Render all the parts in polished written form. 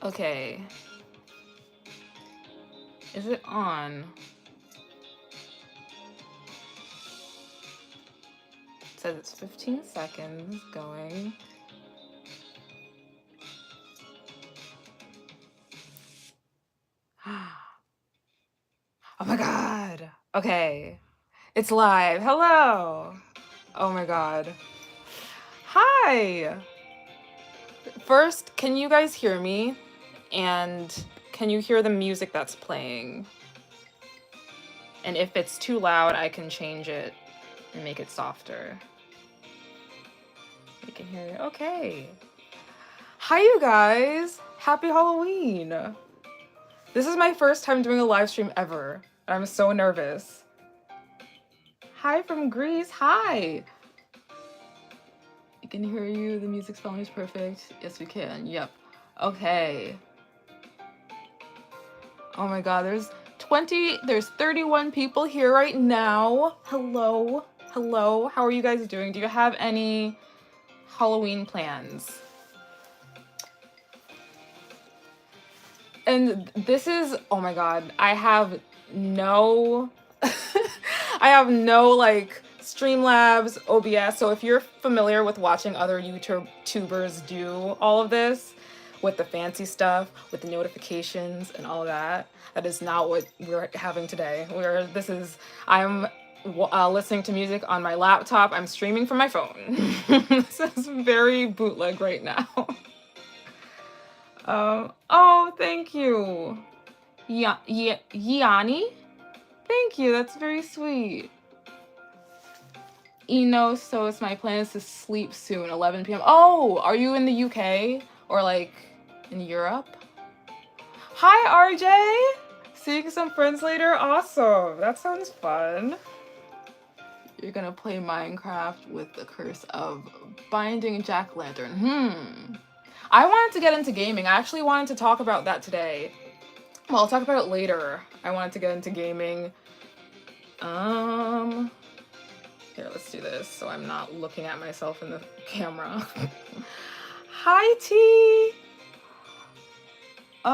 Okay. Is it on? It says it's 15 seconds going. Oh my god. Okay. It's live. Hello. Oh my god. Hi. First, can you guys hear me? And can you hear the music that's playing? And if it's too loud, I can change it and make it softer. You can hear it. Okay. Hi, you guys. Happy Halloween. This is my first time doing a live stream ever. I'm so nervous. Hi from Greece. Hi. I can hear you. The music spelling is perfect. Yes, we can. Yep. Okay. Oh my god, there's 31 people here right now. Hello. Hello. How are you guys doing? Do you have any Halloween plans? And this is, oh my god, I have no like Streamlabs, OBS. So if you're familiar with watching other YouTubers do all of this with the fancy stuff, with the notifications and all of that, that is not what we're having today. I'm listening to music on my laptop. I'm streaming from my phone. This is very bootleg right now. Oh, thank you. Yanni? Thank you, that's very sweet. So it's my plan is to sleep soon, 11 p.m. Oh, are you in the UK? Or like in Europe? Hi, RJ! Seeing some friends later? Awesome, that sounds fun. You're gonna play Minecraft with the curse of binding jack-o'-lantern. I wanted to get into gaming. I actually wanted to talk about that today. Well, I'll talk about it later. I wanted to get into gaming. Here, let's do this so I'm not looking at myself in the camera. Hi, T! Hey!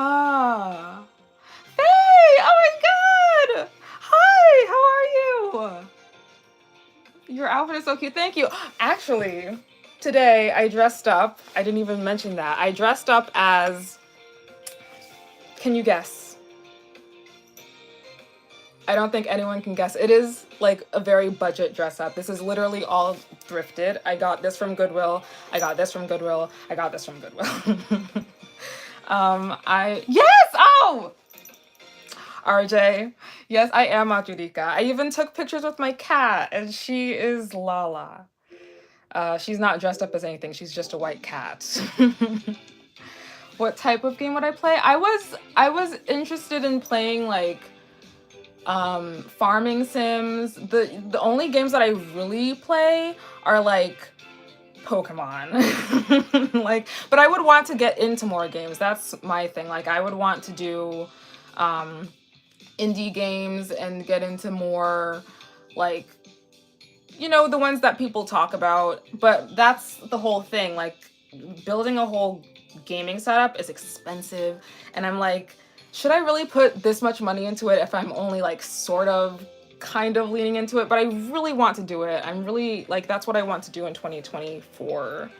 Oh my god! Hi! How are you? Your outfit is so cute. Thank you. Actually, today I dressed up. I didn't even mention that. I dressed up as... Can you guess? I don't think anyone can guess. It is like a very budget dress up. This is literally all thrifted. I got this from Goodwill. I got this from Goodwill. I got this from Goodwill. Yes! Oh! RJ. Yes, I am Magica. I even took pictures with my cat, and she is Lala. She's not dressed up as anything. She's just a white cat. What type of game would I play? I was interested in playing like farming sims. The only games that I really play are like Pokemon. Like, but I would want to get into more games. That's my thing. Like, I would want to do indie games and get into more like, the ones that people talk about. But that's the whole thing. Like, building a whole gaming setup is expensive, and I'm like, should I really put this much money into it if I'm only like sort of kind of leaning into it? But I really want to do it. I'm really like, that's what I want to do in 2024.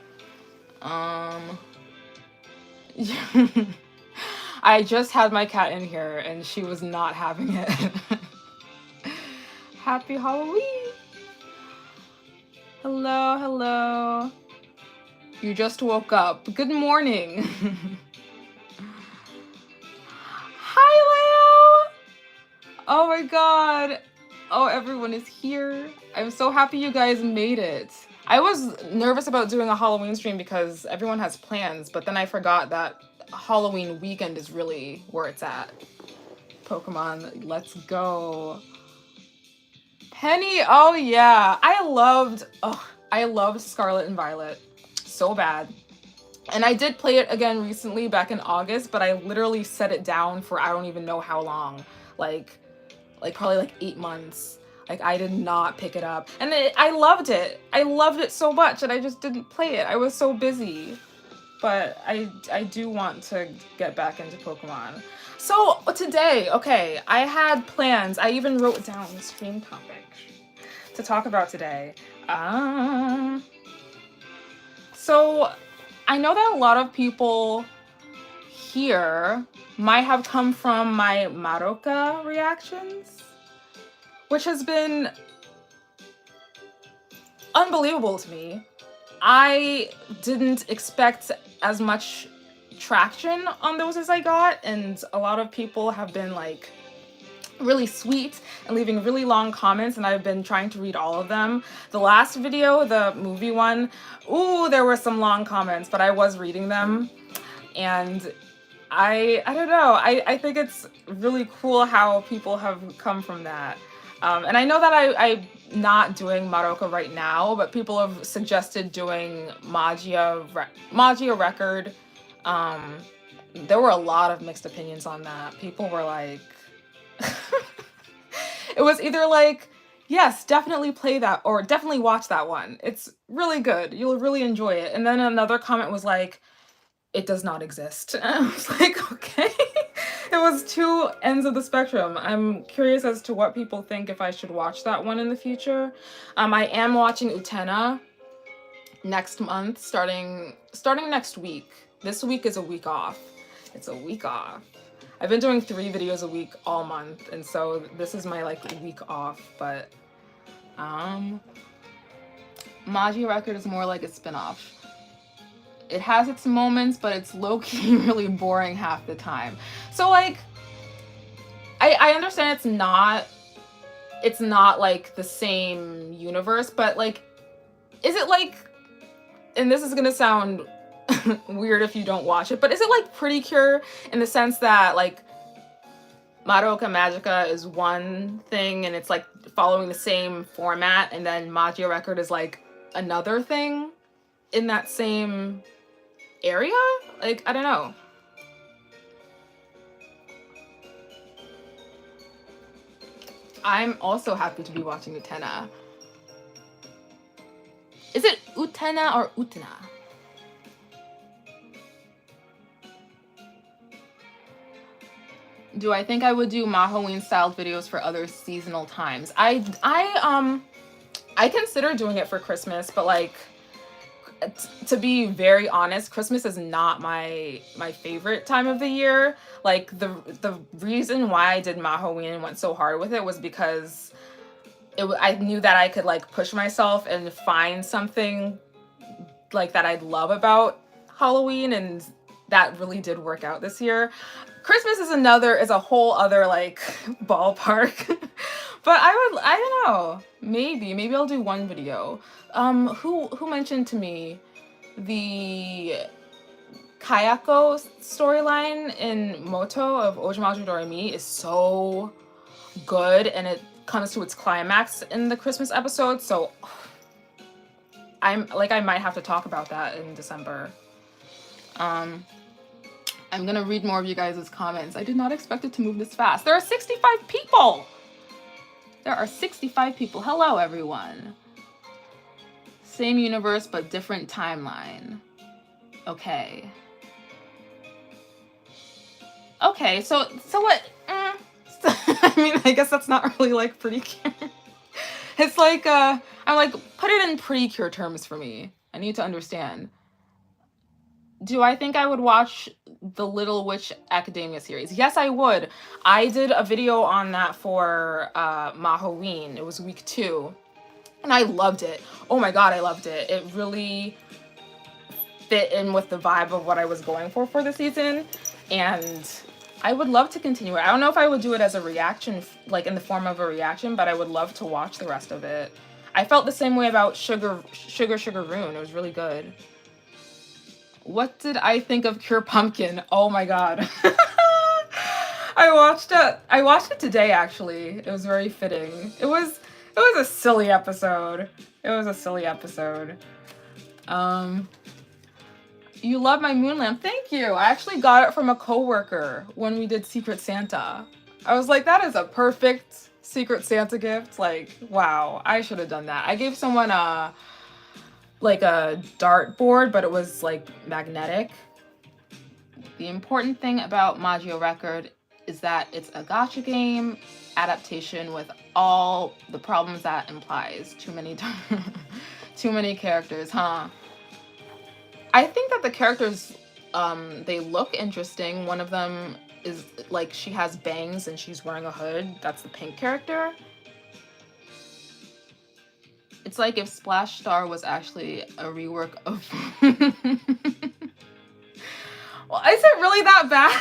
I just had my cat in here and she was not having it. Happy Halloween. Hello, hello. You just woke up. Good morning. Hi, Leo! Oh my god. Oh, everyone is here. I'm so happy you guys made it. I was nervous about doing a Halloween stream because everyone has plans, but then I forgot that Halloween weekend is really where it's at. Pokemon, let's go. Penny, oh yeah. I loved Scarlet and Violet so bad. And I did play it again recently back in August, but I literally set it down for I don't even know how long. Like probably like 8 months. Like, I did not pick it up. And I loved it. I loved it so much and I just didn't play it. I was so busy. but I do want to get back into Pokemon. So today, okay, I had plans. I even wrote down the stream topic to talk about today. So I know that a lot of people here might have come from my Madoka reactions, which has been unbelievable to me. I didn't expect as much traction on those as I got, and a lot of people have been like really sweet and leaving really long comments, and I've been trying to read all of them. The last video, the movie one, ooh, there were some long comments, but I was reading them, and I don't know. I think it's really cool how people have come from that. And I know that I'm not doing Madoka right now, but people have suggested doing Magia Record. There were a lot of mixed opinions on that. People were like, it was either like, yes, definitely play that, or definitely watch that one. It's really good. You'll really enjoy it. And then another comment was like, it does not exist. And I was like, okay. It was two ends of the spectrum. I'm curious as to what people think if I should watch that one in the future. I am watching Utena next month, starting next week. This week is a week off. It's a week off. I've been doing 3 videos a week all month, and so this is my like week off, but Magia Record is more like a spin-off. It has its moments, but it's low-key really boring half the time. So like, I understand it's not like the same universe, but like, is it like, and this is gonna sound weird if you don't watch it, but is it like Precure in the sense that like Madoka Magica is one thing and it's like following the same format, and then Magia Record is like another thing in that same area? Like, I don't know. I'm also happy to be watching Utena. Is it Utena or Utena? Do I think I would do Mahoween styled videos for other seasonal times? I consider doing it for Christmas, but like, to be very honest, Christmas is not my favorite time of the year. Like the reason why I did Mahoween and went so hard with it was because I knew that I could like push myself and find something like that I'd love about Halloween, and that really did work out this year. Christmas is a whole other like ballpark. But I don't know. Maybe I'll do one video. Who mentioned to me the Kayako storyline in Moto of Ojimaju Doremi is so good, and it comes to its climax in the Christmas episode, so I might have to talk about that in December. I'm gonna read more of you guys' comments. I did not expect it to move this fast. There are 65 people! There are 65 people. Hello, everyone. Same universe, but different timeline. Okay. Okay, so what? I mean, I guess that's not really like Precure. It's like, I'm like, put it in Precure terms for me. I need to understand. Do I think I would watch the Little Witch Academia series? Yes, I would. I did a video on that for Mahoween. It was week 2. And I loved it. Oh my god, I loved it. It really fit in with the vibe of what I was going for the season. And I would love to continue it. I don't know if I would do it as a reaction, like in the form of a reaction, but I would love to watch the rest of it. I felt the same way about Sugar Rune. It was really good. What did I think of Cure Pumpkin? Oh my god. I watched it today, actually. It was very fitting. It was a silly episode. You love my moon lamp. Thank you. I actually got it from a coworker when we did Secret Santa. I was like, that is a perfect Secret Santa gift. Like, wow, I should have done that. I gave someone a like a dartboard, but it was like magnetic. The important thing about Magio Record is that it's a gacha game adaptation with all the problems that implies. Too many too many characters, huh? I think that the characters they look interesting. One of them is like she has bangs and she's wearing a hood. That's the pink character. It's like if Splash Star was actually a rework of well, is it really that bad?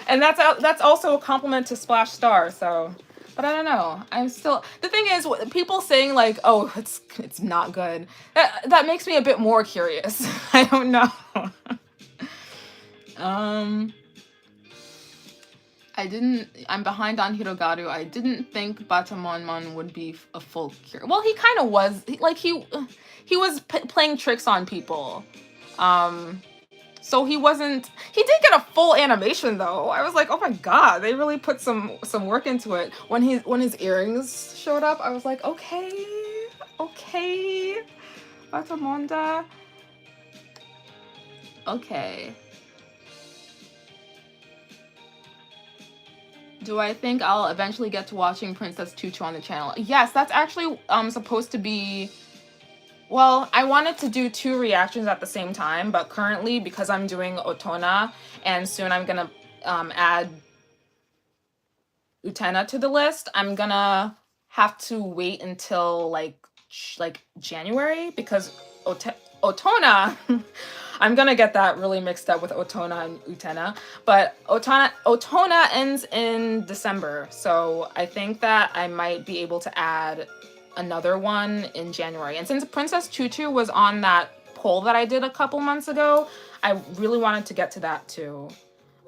And that's also a compliment to Splash Star, so but I don't know. I'm still the thing is people saying like, "Oh, it's not good." That makes me a bit more curious. I don't know. I'm behind on Hirogaru. I didn't think Batamonmon would be a full cure. Well, he kind of was. He was playing tricks on people. So he wasn't. He did get a full animation though. I was like, oh my god, they really put some work into it. When his earrings showed up, I was like, okay, Batamonda, okay. Do I think I'll eventually get to watching Princess Tutu on the channel? Yes, that's actually supposed to be. Well, I wanted to do 2 reactions at the same time, but currently, because I'm doing Otona, and soon I'm gonna add Utena to the list, I'm gonna have to wait until like January, because Otona, I'm gonna get that really mixed up with Otona and Utena, but Otona ends in December, so I think that I might be able to add another one in January. And since Princess Tutu was on that poll that I did a couple months ago, I really wanted to get to that too.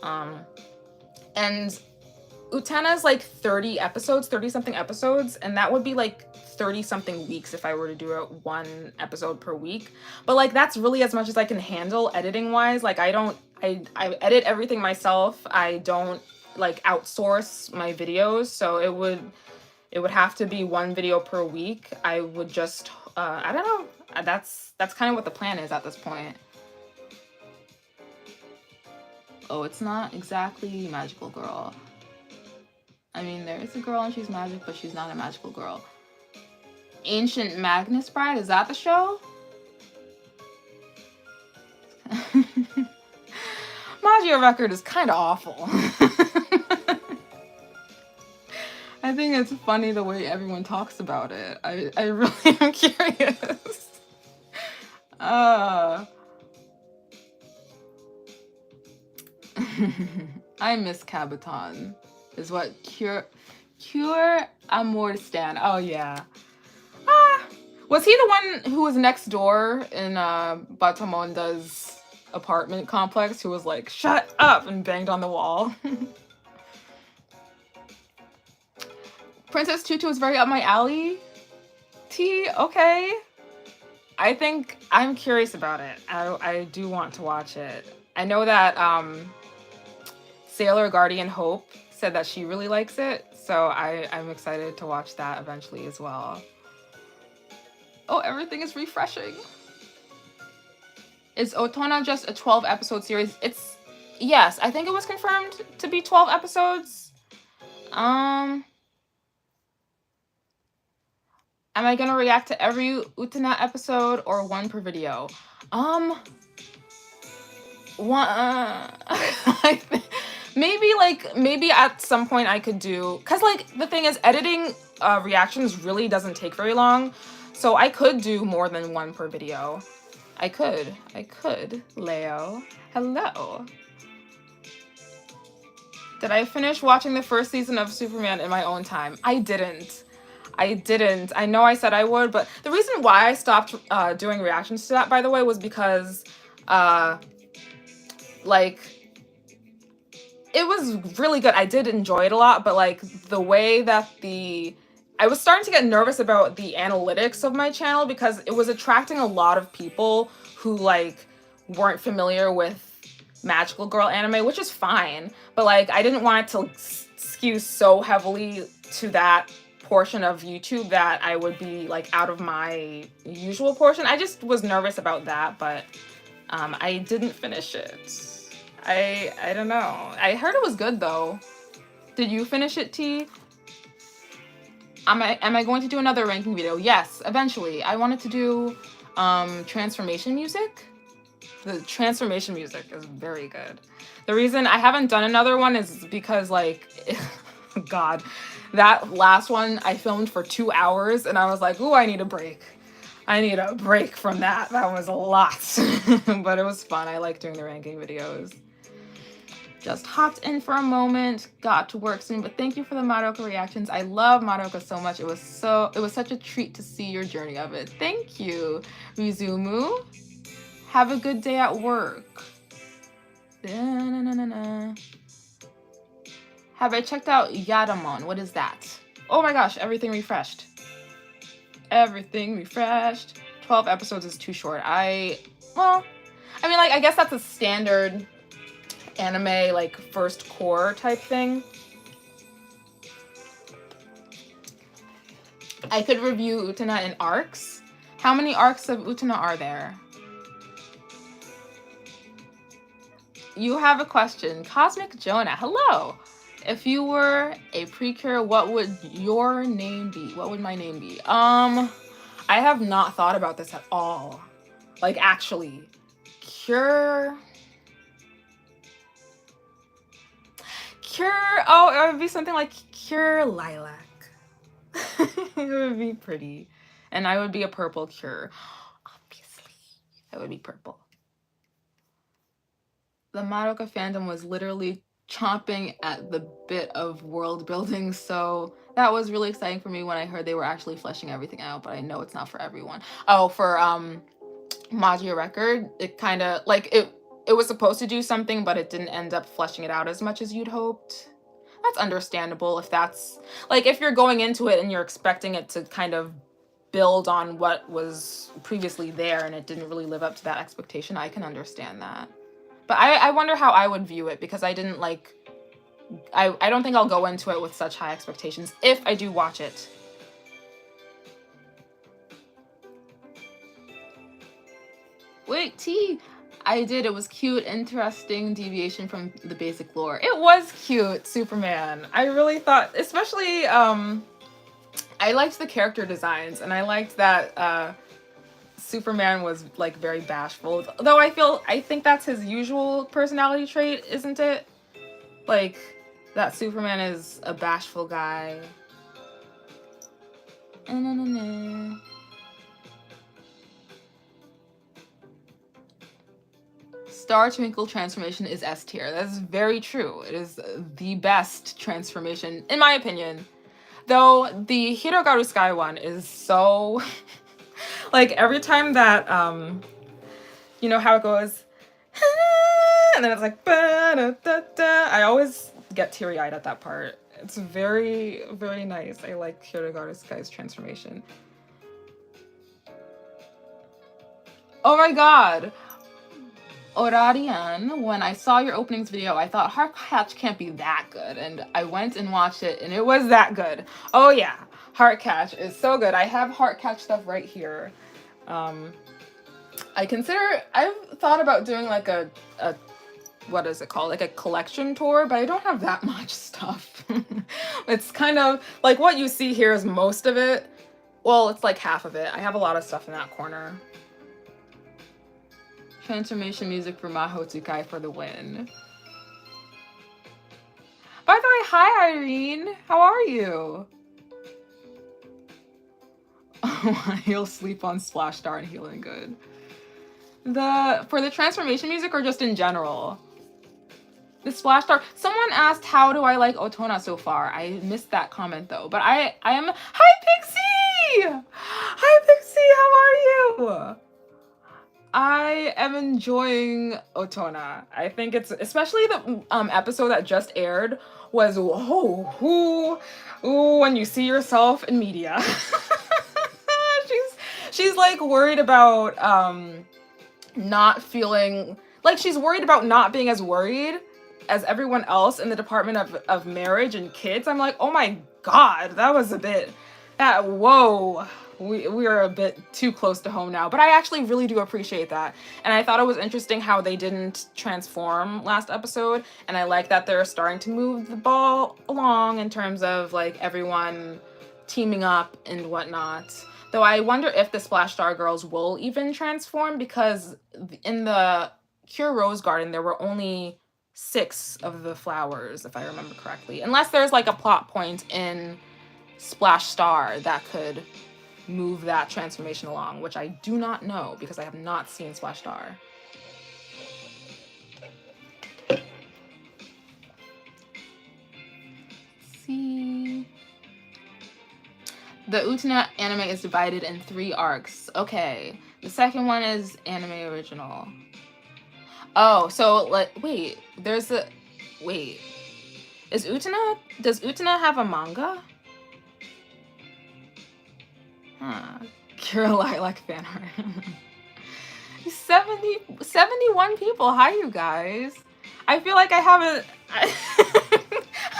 And Utena's like 30 something episodes, and that would be like 30 something weeks if I were to do it 1 episode per week. But like that's really as much as I can handle editing wise. Like I edit everything myself. I don't like outsource my videos, so it would have to be 1 video per week. I would just, I don't know. That's kind of what the plan is at this point. Oh, it's not exactly Magical Girl. I mean, there is a girl and she's magic, but she's not a magical girl. Ancient Magnus Bride, is that the show? Magio Record is kind of awful. I think it's funny the way everyone talks about it. I really am curious. I miss Caboton. Is what Cure Amor Stan. Oh yeah. Was he the one who was next door in Batamonda's apartment complex who was like, shut up, and banged on the wall? Princess Tutu is very up my alley. T, okay. I think I'm curious about it. I do want to watch it. I know that Sailor Guardian Hope said that she really likes it, so I'm excited to watch that eventually as well. Oh, everything is refreshing. Is Otona just a 12 episode series? Yes, I think it was confirmed to be 12 episodes. Am I gonna react to every Utena episode or 1 per video? Maybe at some point I could do, cause like the thing is editing reactions really doesn't take very long, so I could do more than 1 per video. I could, Leo. Hello. Did I finish watching the first season of Superman in my own time? I didn't. I know I said I would, but the reason why I stopped doing reactions to that, by the way, was because like it was really good. I did enjoy it a lot, but like the way that I was starting to get nervous about the analytics of my channel because it was attracting a lot of people who like weren't familiar with magical girl anime, which is fine, but like I didn't want it to skew so heavily to that portion of YouTube that I would be like out of my usual portion. I just was nervous about that, but I didn't finish it. I don't know. I heard it was good though. Did you finish it, T? Am I going to do another ranking video? Yes, eventually. I wanted to do transformation music. The transformation music is very good. The reason I haven't done another one is because, like, God, that last one I filmed for 2 hours and I was like, ooh, I need a break. I need a break from that. That was a lot. But it was fun. I like doing the ranking videos. Just hopped in for a moment, got to work soon, but thank you for the Madoka reactions. I love Madoka so much. It was such a treat to see your journey of it. Thank you, Rizumu. Have a good day at work. Da-na-na-na-na. Have I checked out Yadamon? What is that? Oh my gosh, everything refreshed. Everything refreshed. 12 episodes is too short. I mean, like, I guess that's a standard anime, like, first core type thing. I could review Utena in arcs. How many arcs of Utena are there? You have a question. Cosmic Jonah, hello. If you were a Precure, what would your name be? What would my name be? I have not thought about this at all. Like, actually. Cure, oh, it would be something like Cure Lilac. It would be pretty. And I would be a purple Cure. Obviously, that would be purple. The Madoka fandom was literally chomping at the bit of world building, so that was really exciting for me when I heard they were actually fleshing everything out, but I know it's not for everyone. Oh, for Magica record, it kind of, like, it was supposed to do something, but it didn't end up fleshing it out as much as you'd hoped. That's understandable if that's, like, if you're going into it and you're expecting it to kind of build on what was previously there and it didn't really live up to that expectation. I can understand that. But I wonder how I would view it, because I didn't, like, I don't think I'll go into it with such high expectations if I do watch it. Wait, T, I did. It was cute, interesting deviation from the basic lore. It was cute, Superman. I really thought, especially, I liked the character designs, and I liked that Superman was, like, very bashful. Though I think that's his usual personality trait, isn't it? Like, that Superman is a bashful guy. Star Twinkle transformation is S tier. That is very true. It is the best transformation, in my opinion. Though the Hirogaru Sky one is so... like, every time that, you know how it goes, and then it's like, ba-da-da-da. I always get teary-eyed at that part. It's very, very nice. I like Hirogaru Sky's transformation. Oh my god! Orarian, when I saw your openings video, I thought Heart Catch can't be that good, and I went and watched it, and it was that good. Oh yeah, Heart Catch is so good. I have Heart Catch stuff right here. I've thought about doing like a what is it called? Like a collection tour, but I don't have that much stuff. It's kind of, like, what you see here is most of it. Well, it's like half of it. I have a lot of stuff in that corner. Transformation music for Maho Tsukai for the win. By the way, hi Irene! How are you? He'll sleep on Splash Star and Healing Good. For the transformation music or just in general? The Splash Star. Someone asked, how do I like Otona so far? I missed that comment though. But I am... Hi Pixie! Hi Pixie, how are you? I am enjoying Otona. I think it's, especially the episode that just aired was, whoa, ooh, when you see yourself in media. She's like worried about not feeling, like, she's worried about not being as worried as everyone else in the department of marriage and kids. I'm like, oh my God, that was a bit, whoa. We are a bit too close to home now, but I actually really do appreciate that. And I thought it was interesting how they didn't transform last episode, and I like that they're starting to move the ball along in terms of like everyone teaming up and whatnot. Though I wonder if the Splash Star Girls will even transform, because in the Cure Rose Garden there were only 6 of the flowers, if I remember correctly. Unless there's like a plot point in Splash Star that could move that transformation along, which I do not know because I have not seen Splash Star. Let's see. The Utena anime is divided in 3 arcs. Okay. The second one is anime original. Oh, so wait, does Utena have a manga? Huh. Kira Lilac fan art. 71 people. Hi, you guys. I feel like I haven't.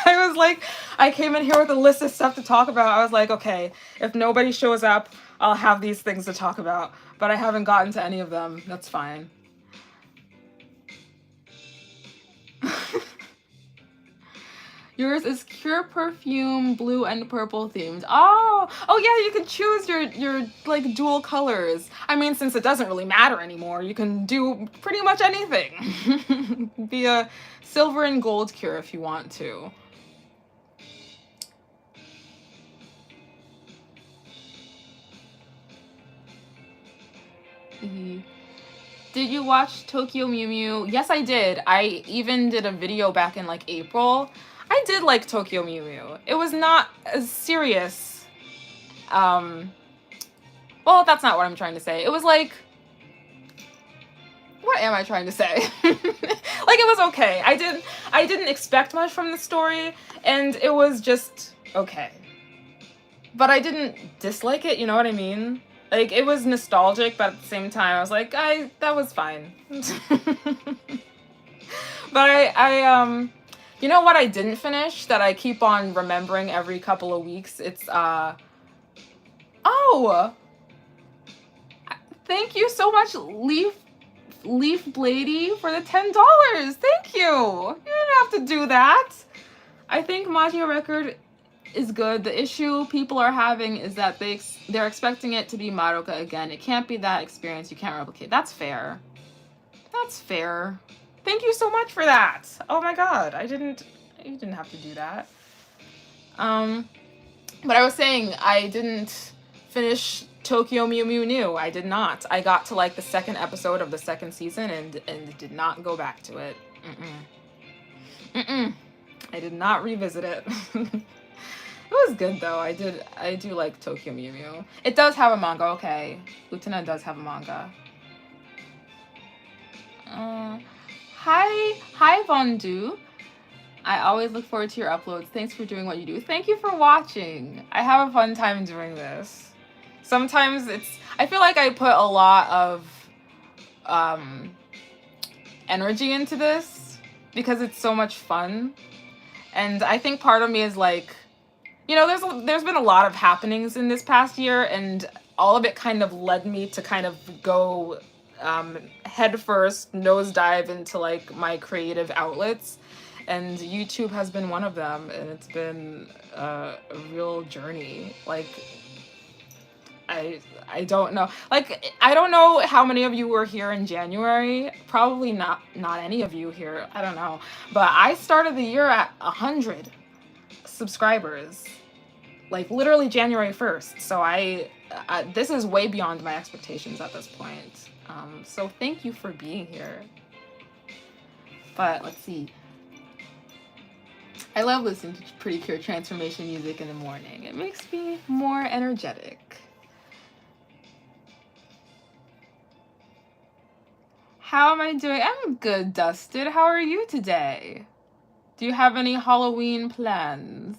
I was like, I came in here with a list of stuff to talk about. I was like, okay, if nobody shows up, I'll have these things to talk about. But I haven't gotten to any of them. That's fine. Yours is Cure Perfume blue and purple themed. Oh yeah, you can choose your like dual colors. I mean, since it doesn't really matter anymore, you can do pretty much anything. Be a silver and gold Cure if you want to. Did you watch Tokyo Mew Mew? Yes, I did. I even did a video back in like April. I did like Tokyo Mew Mew. It was not as serious. Well, that's not what I'm trying to say. It was like, what am I trying to say? Like, it was okay. I didn't expect much from the story, and it was just okay. But I didn't dislike it, you know what I mean? Like, it was nostalgic, but at the same time, I was like, that was fine. But I you know what I didn't finish that I keep on remembering every couple of weeks? It's, oh! Thank you so much, Leaf Blady, for the $10. Thank you! You didn't have to do that. I think Magica record is good. The issue people are having is that they're expecting it to be Madoka again. It can't be that experience you can't replicate. That's fair. That's fair. Thank you so much for that. Oh my god, you didn't have to do that. But I was saying I didn't finish Tokyo Mew Mew New. I did not. I got to like the 2nd episode of the 2nd season and did not go back to it. I did not revisit it. It was good though. I do like Tokyo Mew Mew. It does have a manga. Okay, Utena does have a manga. Hi Vondu. I always look forward to your uploads. Thanks for doing what you do. Thank you for watching. I have a fun time doing this. Sometimes I feel like I put a lot of energy into this because it's so much fun. And I think part of me is like, you know, there's been a lot of happenings in this past year, and all of it kind of led me to kind of go head first, nosedive into like my creative outlets, and YouTube has been one of them, and it's been a real journey. Like, I don't know. Like, I don't know how many of you were here in January. Probably not any of you here. I don't know. But I started the year at 100 subscribers. Like, literally January 1st. So this is way beyond my expectations at this point. So thank you for being here. But let's see. I love listening to Precure transformation music in the morning. It makes me more energetic. How am I doing? I'm good, Dusted. How are you today? Do you have any Halloween plans?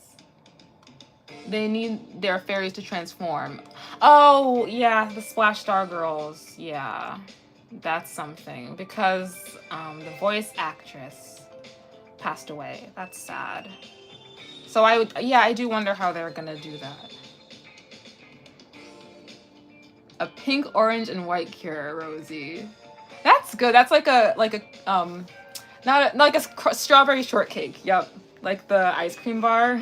They need their fairies to transform. Oh, yeah, the Splash Star Girls. Yeah, that's something. Because the voice actress passed away. That's sad. So I would, yeah, I do wonder how they're gonna do that. A pink, orange, and white cure, Rosie. That's good. That's like a not like a strawberry shortcake. Yep, like the ice cream bar.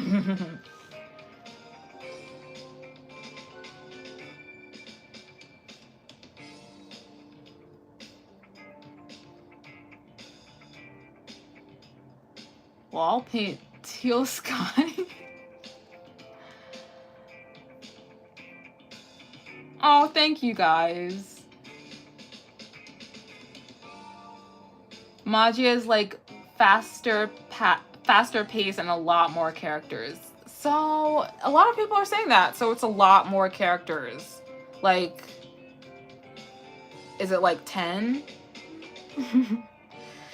Wall paint teal sky. Oh, thank you guys. Magica is like faster pace and a lot more characters. So a lot of people are saying that. So it's a lot more characters. Like, is it like 10?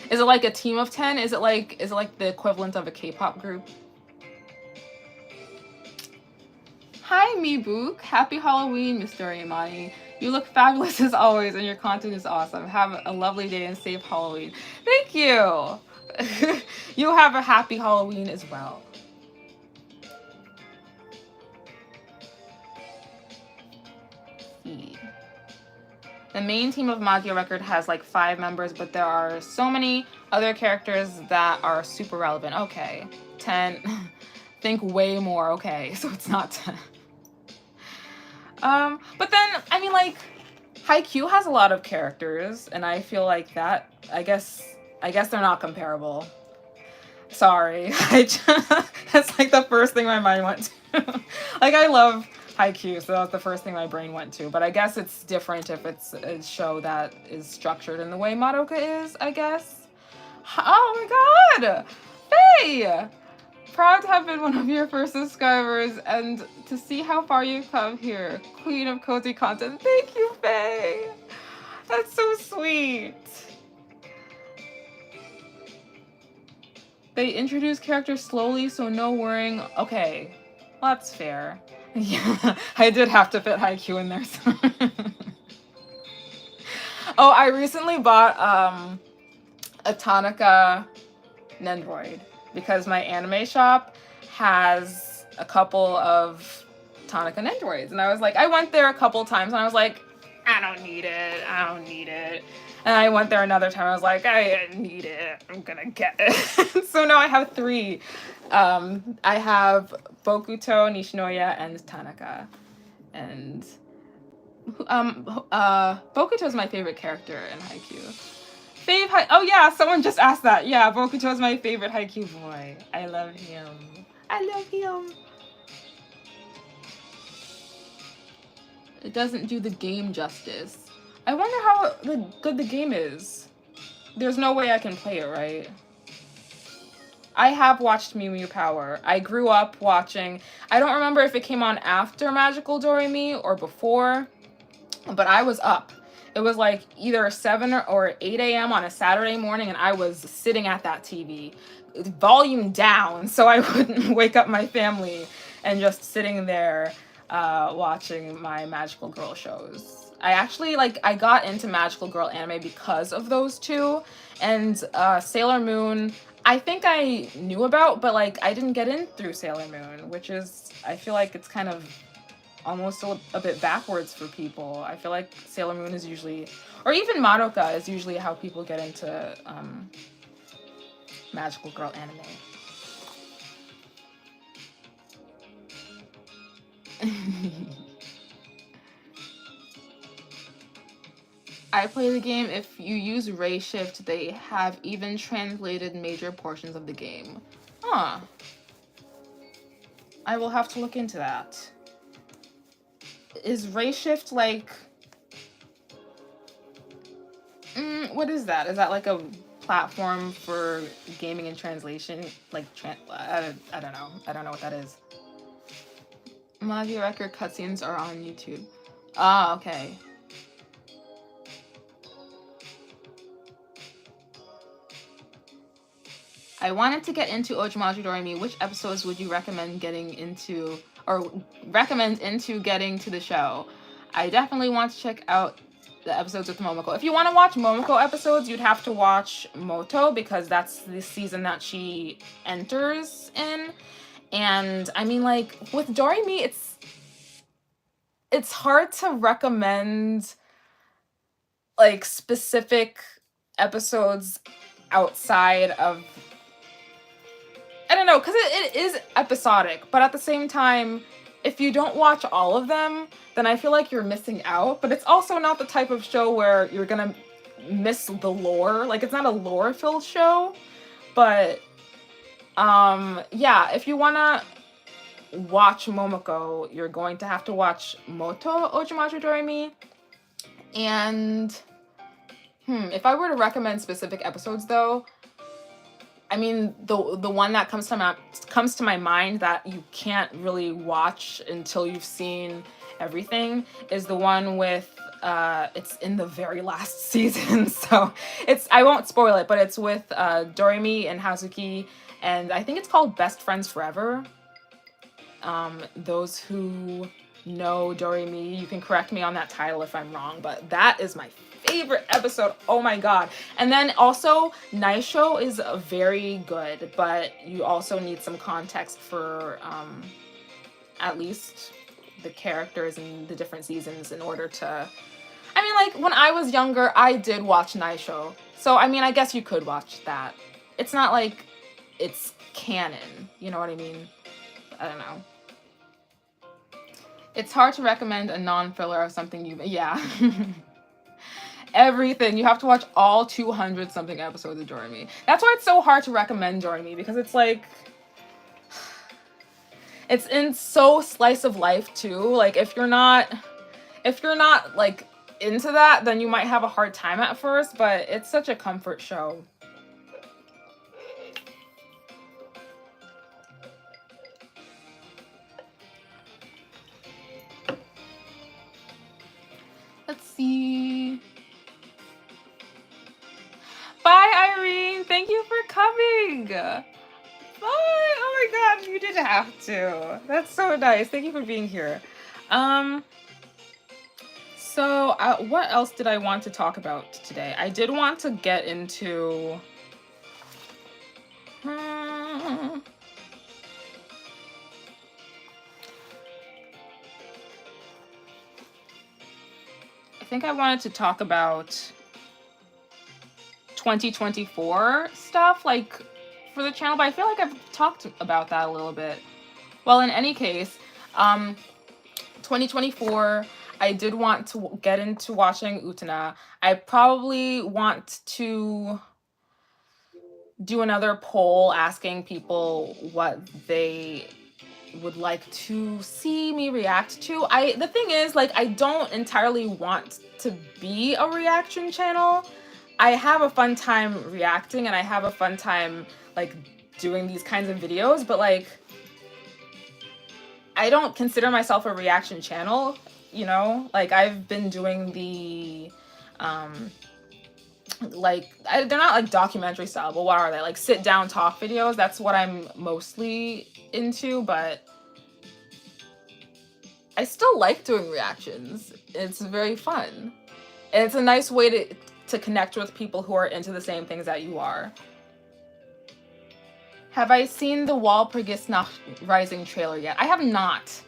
Is it like a team of 10? Is it like the equivalent of a K-pop group? Hi, Mibook. Happy Halloween, Miss Doreimani. You look fabulous as always, and your content is awesome. Have a lovely day and safe Halloween. Thank you. You have a happy Halloween as well. The main team of Magica Record has like 5 members, but there are so many other characters that are super relevant. Okay, 10. Think way more. Okay, so it's not 10. But then, I mean, like, Haikyuu has a lot of characters, and I feel like that, I guess they're not comparable. Sorry. That's like the first thing my mind went to. Like, I love Haikyuu, so that's the first thing my brain went to. But I guess it's different if it's a show that is structured in the way Madoka is, I guess. Oh my god! Hey! Proud to have been one of your first subscribers and to see how far you've come here. Queen of cozy content. Thank you, Faye! That's so sweet. They introduce characters slowly, so no worrying. Okay, well, that's fair. Yeah, I did have to fit Haikyuu in there. So. Oh, I recently bought a Tanaka Nendroid because my anime shop has a couple of Tanaka Nendroids, and I was like, I went there a couple times, and I was like, I don't need it. And I went there another time. I was like, I need it. I'm gonna get it. So now I have 3. I have Bokuto, Nishinoya, and Tanaka. And Bokuto is my favorite character in Haikyuu. Oh yeah, someone just asked that. Yeah, Bokuto is my favorite Haikyuu boy. I love him. It doesn't do the game justice. I wonder how good the game is. There's no way I can play it, right? I have watched Mew Mew Power. I grew up watching. I don't remember if it came on after Magical Doremi or before, but I was up. It was like either 7 or 8 a.m. on a Saturday morning, and I was sitting at that TV, volume down, so I wouldn't wake up my family, and just sitting there watching my Magical Girl shows. I actually, I got into Magical Girl anime because of those 2, and Sailor Moon, I think I knew about, but, I didn't get in through Sailor Moon, which is, I feel like it's kind of almost a bit backwards for people. I feel like Sailor Moon is usually, or even Madoka is usually how people get into Magical Girl anime. I play the game. If you use Ray Shift, they have even translated major portions of the game. Huh. I will have to look into that. Is Ray Shift what is that? Is that like a platform for gaming and translation? I don't know. I don't know what that is. Magica Record cutscenes are on YouTube. Ah, okay. I wanted to get into Ojimaju Doremi. Which episodes would you recommend getting into, or recommend into getting to the show? I definitely want to check out the episodes with Momoko. If you want to watch Momoko episodes, you'd have to watch Moto, because that's the season that she enters in. And I mean, like, with Doremi, it's hard to recommend like specific episodes outside of, I don't know, because it is episodic, but at the same time, if you don't watch all of them, then I feel like you're missing out. But it's also not the type of show where you're gonna miss the lore. Like, it's not a lore filled show. But yeah, if you wanna watch Momoko, you're going to have to watch Moto Ojimaju Doremi. And if I were to recommend specific episodes though, I mean, the one that comes to my mind that you can't really watch until you've seen everything is the one with it's in the very last season. So I won't spoil it, but it's with Doremi and Hazuki, and I think it's called Best Friends Forever. Those who know Doremi, you can correct me on that title if I'm wrong, but that is my favorite episode. Oh my god. And then also Naisho is very good, but you also need some context for at least the characters in the different seasons in order to, I mean, like, when I was younger, I did watch Naisho. So I mean, I guess you could watch that. It's not like it's canon, you know what I mean? I don't know. It's hard to recommend a non-filler of something yeah. Everything. You have to watch all 200 something episodes of Doremi. That's why it's so hard to recommend Doremi, because it's like, it's in so slice of life too. Like, if you're not like into that, then you might have a hard time at first, but it's such a comfort show. Let's see. Bye, Irene. Thank you for coming. Bye. Oh my god, you didn't have to. That's so nice. Thank you for being here. So what else did I want to talk about today? I did want to get into I think I wanted to talk about 2024 stuff, like, for the channel, but I feel like I've talked about that a little bit. Well, in any case, 2024, I did want to get into watching Utena. I probably want to do another poll asking people what they would like to see me react to. The thing is, like, I don't entirely want to be a reaction channel. I have a fun time reacting, and I have a fun time, like, doing these kinds of videos, but, like, I don't consider myself a reaction channel, you know? Like, I've been doing the, like, they're not, like, documentary style, but what are they? Like, sit-down talk videos? That's what I'm mostly into, but I still like doing reactions. It's very fun. And it's a nice way to connect with people who are into the same things that you are. Have I seen the Walpurgisnacht Rising trailer yet? I have not.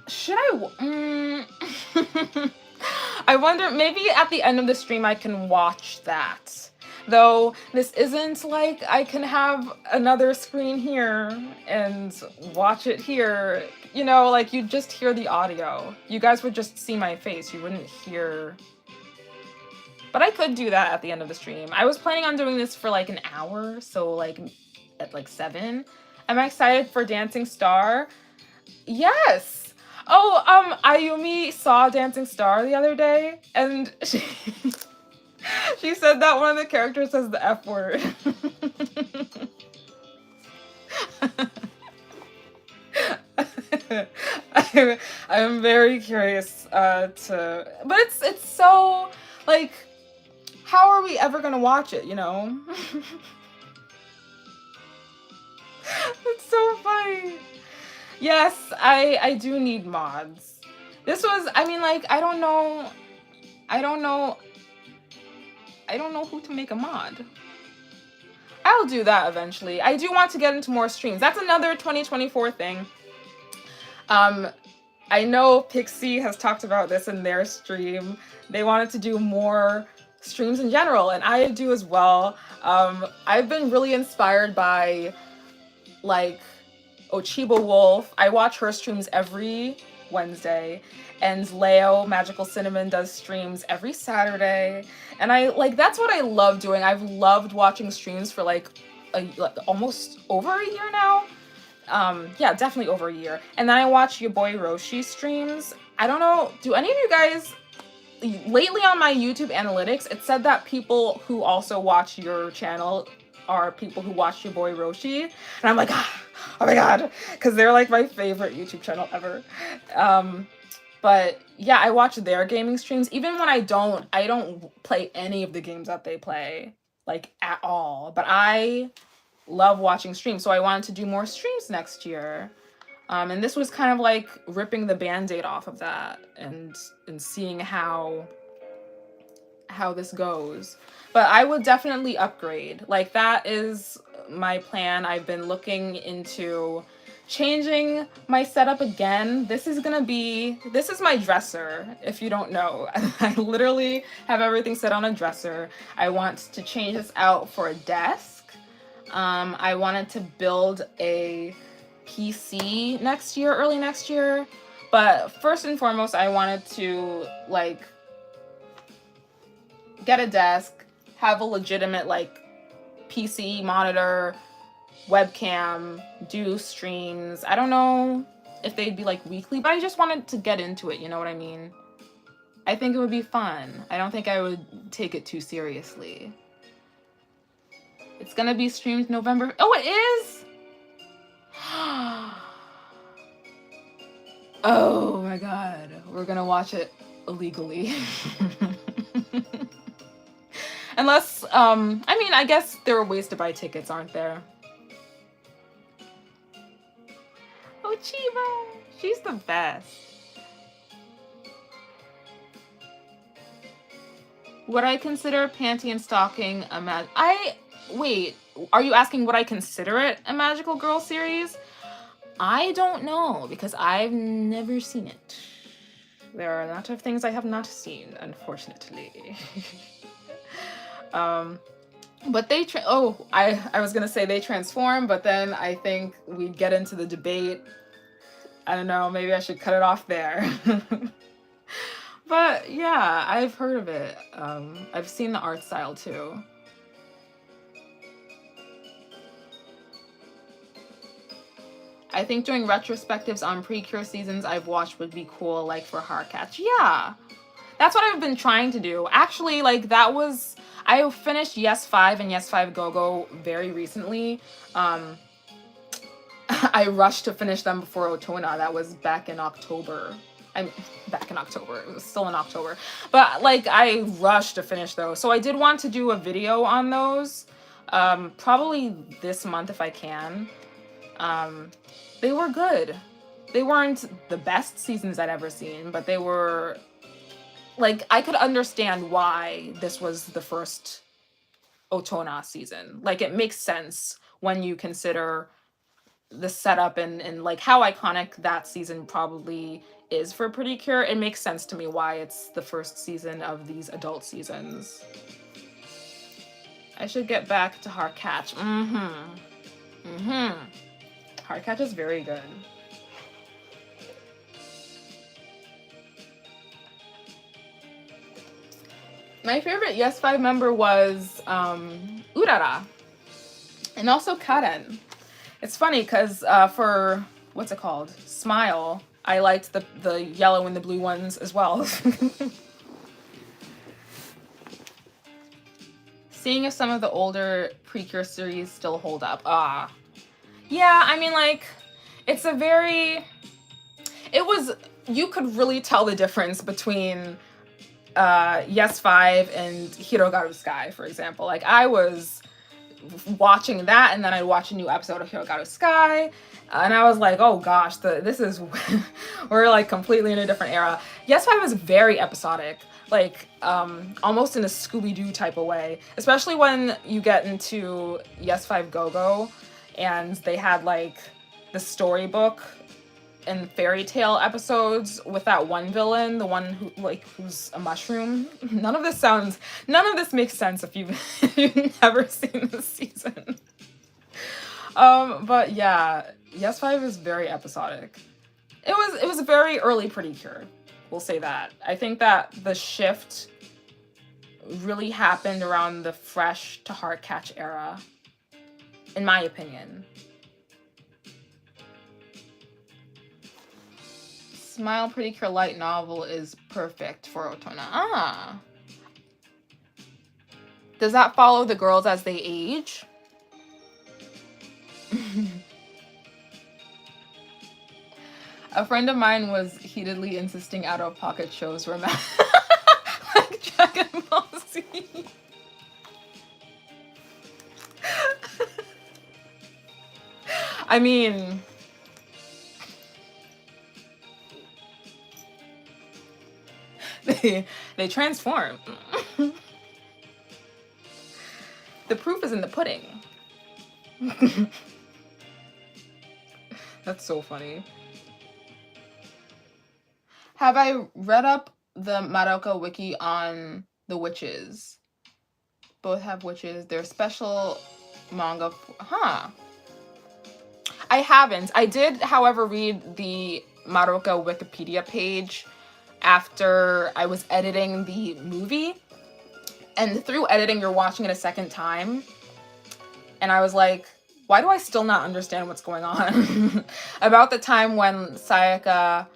Should I? I wonder, maybe at the end of the stream I can watch that. Though this isn't like I can have another screen here and watch it here. You know, like, you just hear the audio. You guys would just see my face. You wouldn't hear. But I could do that at the end of the stream. I was planning on doing this for like an hour, so like at like 7. Am I excited for Dancing Star? Yes! Oh, Ayumi saw Dancing Star the other day, and she said that one of the characters says the F word. I'm very curious but it's so, like, how are we ever gonna watch it, you know? It's so funny. Yes, I do need mods. This was, I mean, like, I don't know who to make a mod. I'll do that eventually. I do want to get into more streams. That's another 2024 thing. I know Pixie has talked about this in their stream. They wanted to do more streams in general, and I do as well. I've been really inspired by like Ochiba Wolf. I watch her streams every Wednesday, and Leo Magical Cinnamon does streams every Saturday, and I like that's what I love doing. I've loved watching streams for like almost over a year now. Yeah, definitely over a year. And then I watch your boy Roshi streams. I don't know, do any of you guys lately on my YouTube analytics, it said that people who also watch your channel are people who watch your boy Roshi, and I'm like, oh my god, because they're like my favorite YouTube channel ever. But yeah, I watch their gaming streams even when I don't play any of the games that they play like at all, but I love watching streams, so I wanted to do more streams next year. And this was kind of like ripping the band-aid off of that and seeing how this goes. But I would definitely upgrade. Like, that is my plan. I've been looking into changing my setup again. This is my dresser, if you don't know. I literally have everything set on a dresser. I want to change this out for a desk. I wanted to build a PC next year, early next year. But first and foremost, I wanted to like get a desk, have a legitimate like PC monitor, webcam, do streams. I don't know if they'd be like weekly, but I just wanted to get into it, you know what I mean? I think it would be fun. I don't think I would take it too seriously. It's gonna be streamed November. Oh, it is? Oh my god. We're gonna watch it illegally. Unless, I mean, I guess there are ways to buy tickets, aren't there? Oh, Chiba! She's the best. Would I consider panty and stocking a wait, are you asking would I consider it a magical girl series? I don't know, because I've never seen it. There are a lot of things I have not seen, unfortunately. But they I was gonna say they transform, but then I think we'd get into the debate. I don't know, maybe I should cut it off there. But yeah, I've heard of it. I've seen the art style too. I think doing retrospectives on Precure seasons I've watched would be cool, like for Heartcatch. Yeah, that's what I've been trying to do. Actually, like I finished Yes 5 and Yes 5 Go-Go very recently. I rushed to finish them before Otona. That was back in October. Back in October. It was still in October. But like I rushed to finish those. So I did want to do a video on those. Probably this month if I can. They were good. They weren't the best seasons I'd ever seen, but they were like I could understand why this was the first Otona season. Like it makes sense when you consider the setup and like how iconic that season probably is for Precure. It makes sense to me why it's the first season of these adult seasons. I should get back to Heartcatch. Heartcatch is very good. My favorite Yes 5 member was Urara and also Karen. It's funny because for what's it called? Smile, I liked the yellow and the blue ones as well. Seeing if some of the older Precure series still hold up. Yeah, I mean, like, you could really tell the difference between Yes 5 and Hirogaru Sky, for example. Like, I was watching that, and then I'd watch a new episode of Hirogaru Sky, and I was like, oh gosh, we're like completely in a different era. Yes 5 was very episodic. like almost in a Scooby-Doo type of way, especially when you get into Yes 5 Go Go and they had like the storybook and fairy tale episodes with that one villain, the one who's a mushroom. None of this makes sense if you've never seen this season. But yeah, Yes 5 is very episodic. It was a very early Precure. We'll say that. I think that the shift really happened around the fresh to hard catch era, in my opinion. Smile Precure light novel is perfect for Otona. Ah. Does that follow the girls as they age? A friend of mine was heatedly insisting out-of-pocket shows were like Dragon Ball Z. I mean, they transform. The proof is in the pudding. That's so funny. Have I read up the Madoka wiki on the witches? Both have witches. They're special manga. I haven't. I did, however, read the Madoka Wikipedia page after I was editing the movie. And through editing, you're watching it a second time. And I was like, why do I still not understand what's going on? About the time when Sayaka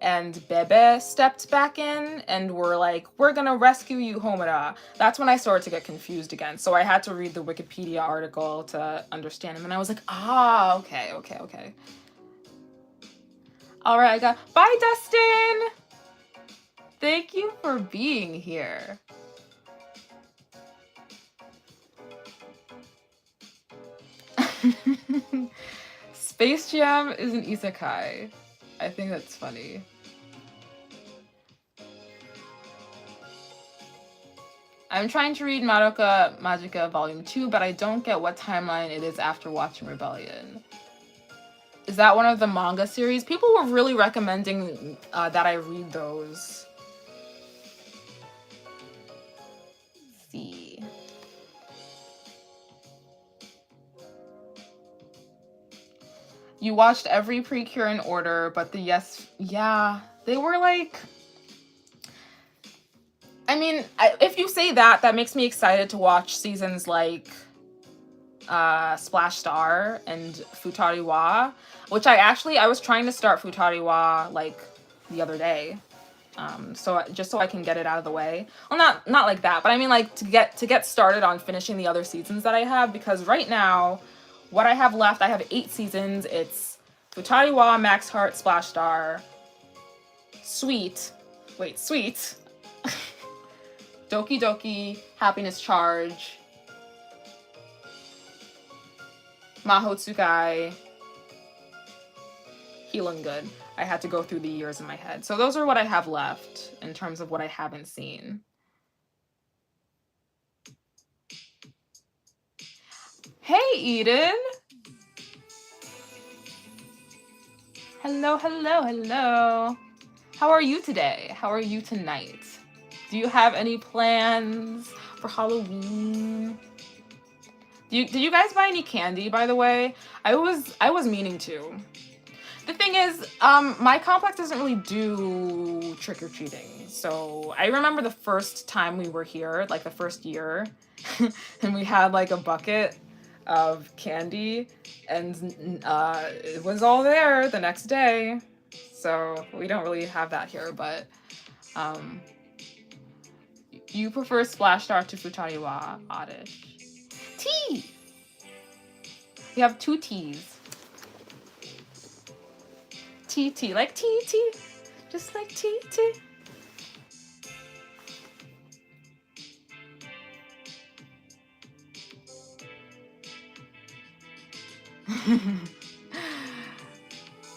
and Bebe stepped back in and were like, we're gonna rescue you, Homura. That's when I started to get confused again. So I had to read the Wikipedia article to understand him. And I was like, okay. All right, I got... Bye, Dustin! Thank you for being here. Space Jam is an isekai. I think that's funny. I'm trying to read Madoka Magica Volume 2, but I don't get what timeline it is after watching Rebellion. Is that one of the manga series? People were really recommending that I read those. Let's see. You watched every Precure in order, but yeah, they were like... I mean, if you say that, that makes me excited to watch seasons like Splash Star and Futari wa, which I was trying to start Futari wa like the other day, so I can get it out of the way. Well, not like that, but I mean like to get started on finishing the other seasons that I have, because right now what I have left, I have 8 seasons. It's Futari wa, Max Heart, Splash Star, Sweet, Doki Doki, Happiness Charge, Maho Tsukai, Healing Good. I had to go through the years in my head. So those are what I have left in terms of what I haven't seen. Hey, Eden! Hello. How are you today? How are you tonight? Do you have any plans for Halloween? Did you guys buy any candy, by the way? I was meaning to. The thing is, my complex doesn't really do trick-or-treating. So I remember the first time we were here, like the first year, and we had like a bucket of candy, and it was all there the next day. So we don't really have that here, but you prefer Splash Star to Futari wa, Oddish. Tea! We have 2 teas. Tea, like tea. Just like tea.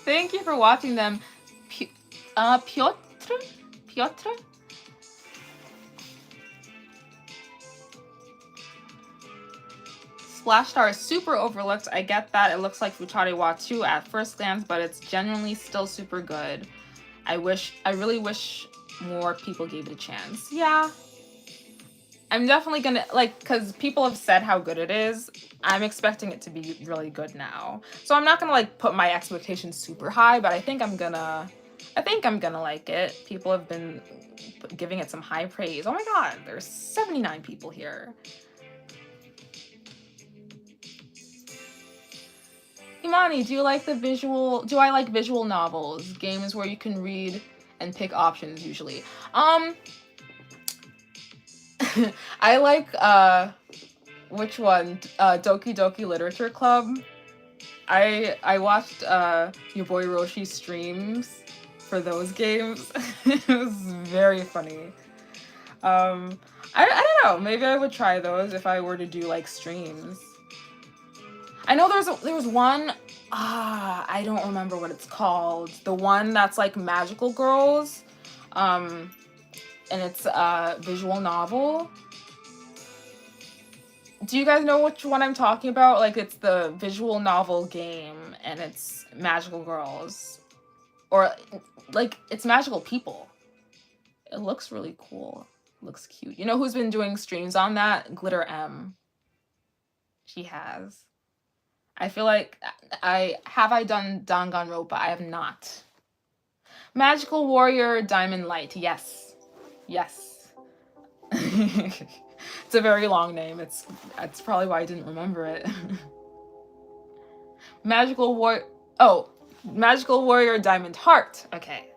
Thank you for watching them. Piotr? Splash Star is super overlooked. I get that. It looks like Futari Wa 2 at first glance, but it's genuinely still super good. I really wish more people gave it a chance. Yeah. I'm definitely gonna, like, because people have said how good it is, I'm expecting it to be really good now. So I'm not gonna, like, put my expectations super high, but I think I'm gonna like it. People have been giving it some high praise. Oh my god, there's 79 people here. Imani, do I like visual novels? Games where you can read and pick options usually. I like, which one? Doki Doki Literature Club. I watched your boy Roshi's streams for those games. It was very funny. I don't know. Maybe I would try those if I were to do like streams. I know there was one. I don't remember what it's called. The one that's like magical girls, and it's a visual novel. Do you guys know which one I'm talking about? Like, it's the visual novel game, and it's magical girls. Or, like, it's magical people. It looks really cool. It looks cute. You know who's been doing streams on that? Glitter M. She has. I feel like I done Danganronpa? I have not. Magical Warrior Diamond Light. Yes. Yes. It's a very long name. That's probably why I didn't remember it. Magical Warrior Diamond Heart. Okay.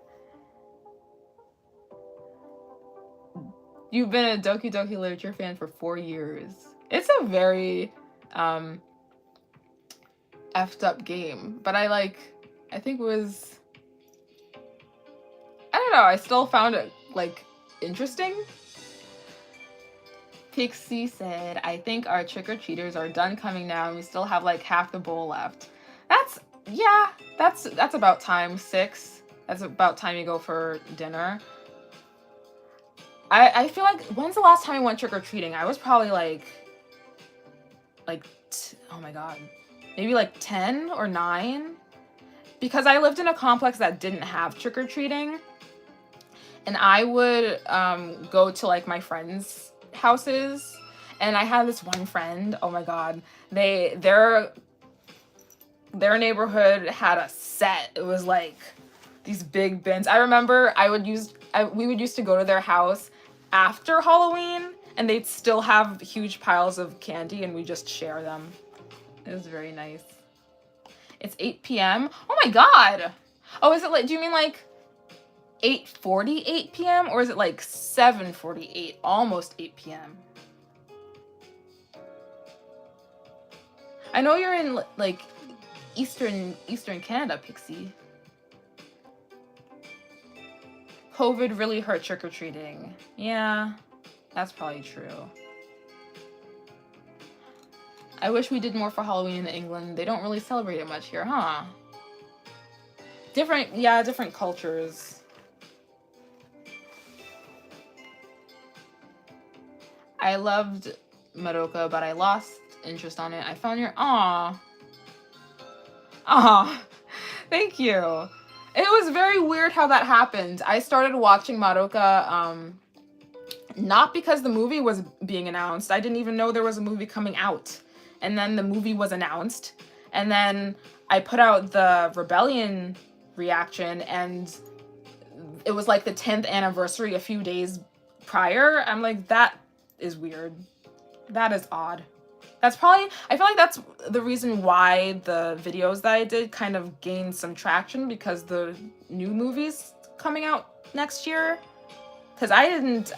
You've been a Doki Doki Literature fan for 4 years. It's a very effed up game, but I think it was, I don't know, I still found it like interesting. Pixie said, I think our trick-or-treaters are done coming now and we still have like half the bowl left. That's about time. 6. That's about time you go for dinner. I feel like, when's the last time I went trick-or-treating? I was probably oh my god, maybe like 10 or 9, because I lived in a complex that didn't have trick-or-treating, and I would go to like my friends' houses, and I had this one friend, oh my god, their neighborhood had a set. It was like these big bins. I remember we would used to go to their house after Halloween, and they'd still have huge piles of candy, and we just share them. It was very nice. It's 8 p.m. Oh my god! Oh, is it like, do you mean like 8:48 p.m. or is it like 7:48, almost 8 p.m.? I know you're in like Eastern Canada, Pixie. COVID really hurt trick-or-treating. Yeah, that's probably true. I wish we did more for Halloween in England. They don't really celebrate it much here, huh? Different cultures. I loved Madoka, but I lost interest on it. I found your thank you. It was very weird how that happened. I started watching Madoka not because the movie was being announced. I didn't even know there was a movie coming out. And then the movie was announced. And then I put out the Rebellion reaction, and it was like the 10th anniversary a few days prior. I'm like, that is weird. That is odd. I feel like that's the reason why the videos that I did kind of gained some traction, because the new movie's coming out next year. Because I didn't,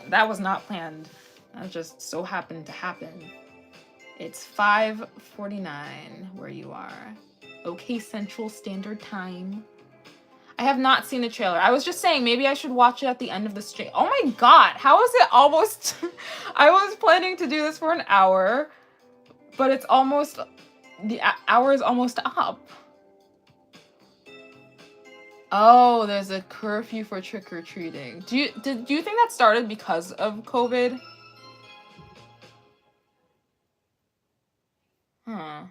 that was not planned. That just so happened to happen. It's 5:49 where you are. Okay, Central Standard Time. I have not seen the trailer. I was just saying maybe I should watch it at the end of the stream. Oh my god, how is it almost... I was planning to do this for an hour, but it's almost... the hour is almost up. Oh, there's a curfew for trick-or-treating. Do you think that started because of COVID? Huh.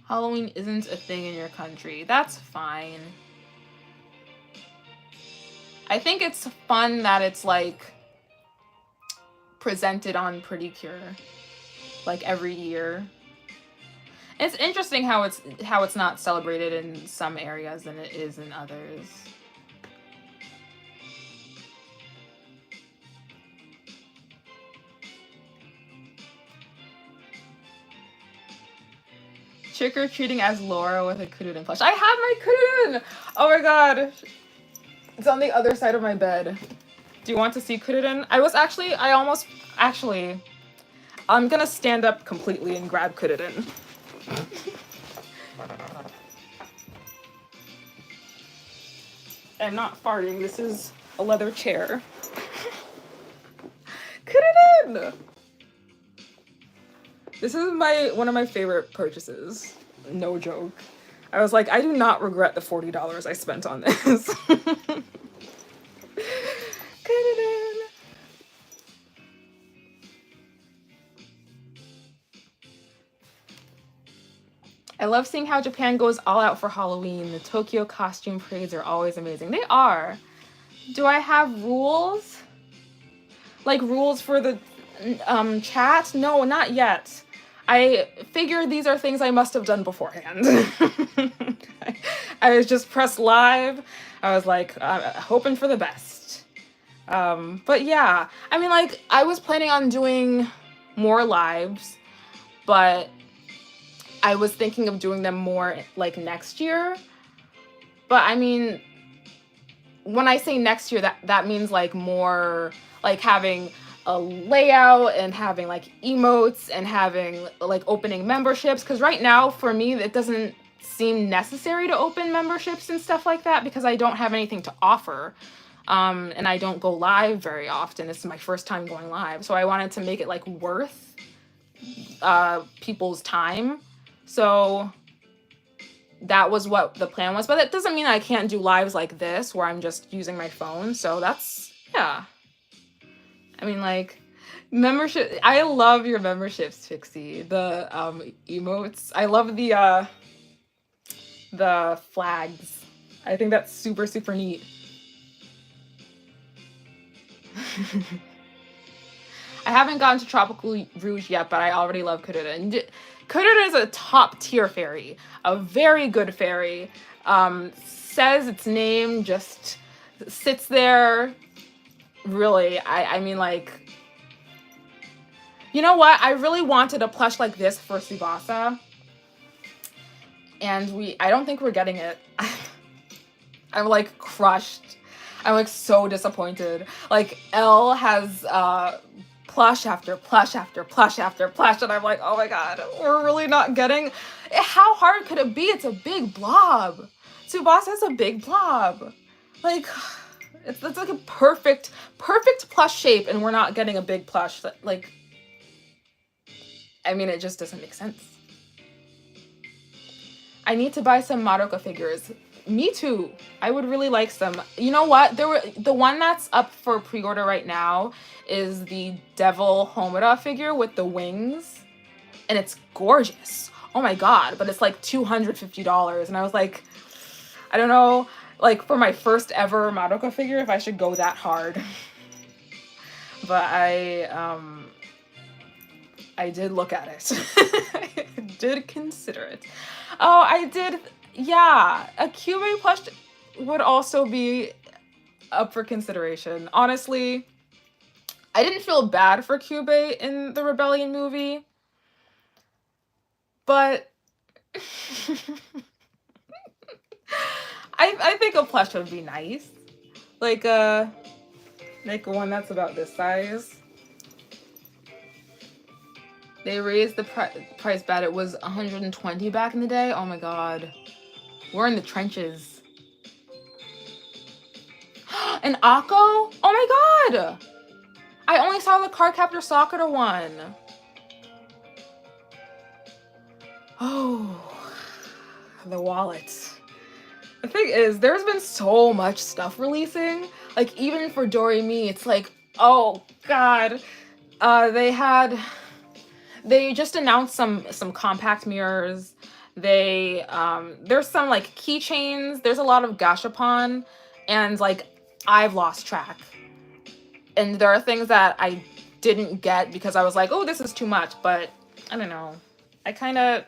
Halloween isn't a thing in your country. That's fine. I think it's fun that it's like presented on Precure like every year. It's interesting how it's not celebrated in some areas than it is in others. Trick-or-treating as Laura with a Kuruden plush. I have my Kuruden! Oh my god. It's on the other side of my bed. Do you want to see Kuruden? I'm gonna stand up completely and grab Kuruden. I'm not farting, this is a leather chair. Kuruden! This is one of my favorite purchases. No joke. I was like, I do not regret the $40 I spent on this. I love seeing how Japan goes all out for Halloween. The Tokyo costume parades are always amazing. They are. Do I have rules? Like rules for the chat? No, not yet. I figured these are things I must have done beforehand. I was just pressed live. I was like, hoping for the best. But yeah, I mean, like, I was planning on doing more lives, but I was thinking of doing them more like next year. But I mean, when I say next year, that means like more like having a layout and having like emotes and having like opening memberships, because right now for me it doesn't seem necessary to open memberships and stuff like that because I don't have anything to offer, and I don't go live very often. It's my first time going live, so I wanted to make it like worth people's time. So that was what the plan was, but it doesn't mean I can't do lives like this where I'm just using my phone. So that's, yeah. I mean, like, membership. I love your memberships, Pixie. The emotes. I love the flags. I think that's super, super neat. I haven't gotten to Tropical Rouge yet, but I already love Kuruden. Kuruden is a top tier fairy. A very good fairy. Says its name, just sits there. Really, I mean, like, you know what? I really wanted a plush like this for Tsubasa, and I don't think we're getting it. I'm like crushed. I'm like so disappointed. Like, Elle has plush after plush after plush after plush, and I'm like, oh my god, we're really not getting. How hard could it be? It's a big blob. Tsubasa is a big blob. Like, it's like a perfect plush shape, and we're not getting a big plush. Like, I mean, it just doesn't make sense. I need to buy some Madoka figures. Me too. I would really like some. You know what? The one that's up for pre-order right now is the Devil Homura figure with the wings, and it's gorgeous. Oh my god! But it's like $250, and I was like, I don't know. Like, for my first ever Madoka figure, if I should go that hard. But I did look at it. I did consider it. Oh, I did. Yeah, a Kyubey plush would also be up for consideration. Honestly, I didn't feel bad for Kyubey in the Rebellion movie, but I think a plush would be nice. Like one that's about this size. They raised the price bad. It was $120 back in the day. Oh my god. We're in the trenches. An Akko? Oh my god! I only saw the Cardcaptor Sakura one. Oh, the wallet. The thing is, there's been so much stuff releasing. Like, even for Doreimani, it's like, oh god. They had they just announced some compact mirrors. There's some like keychains. There's a lot of gashapon, and like I've lost track. And there are things that I didn't get because I was like, oh, this is too much. But I don't know. I kind of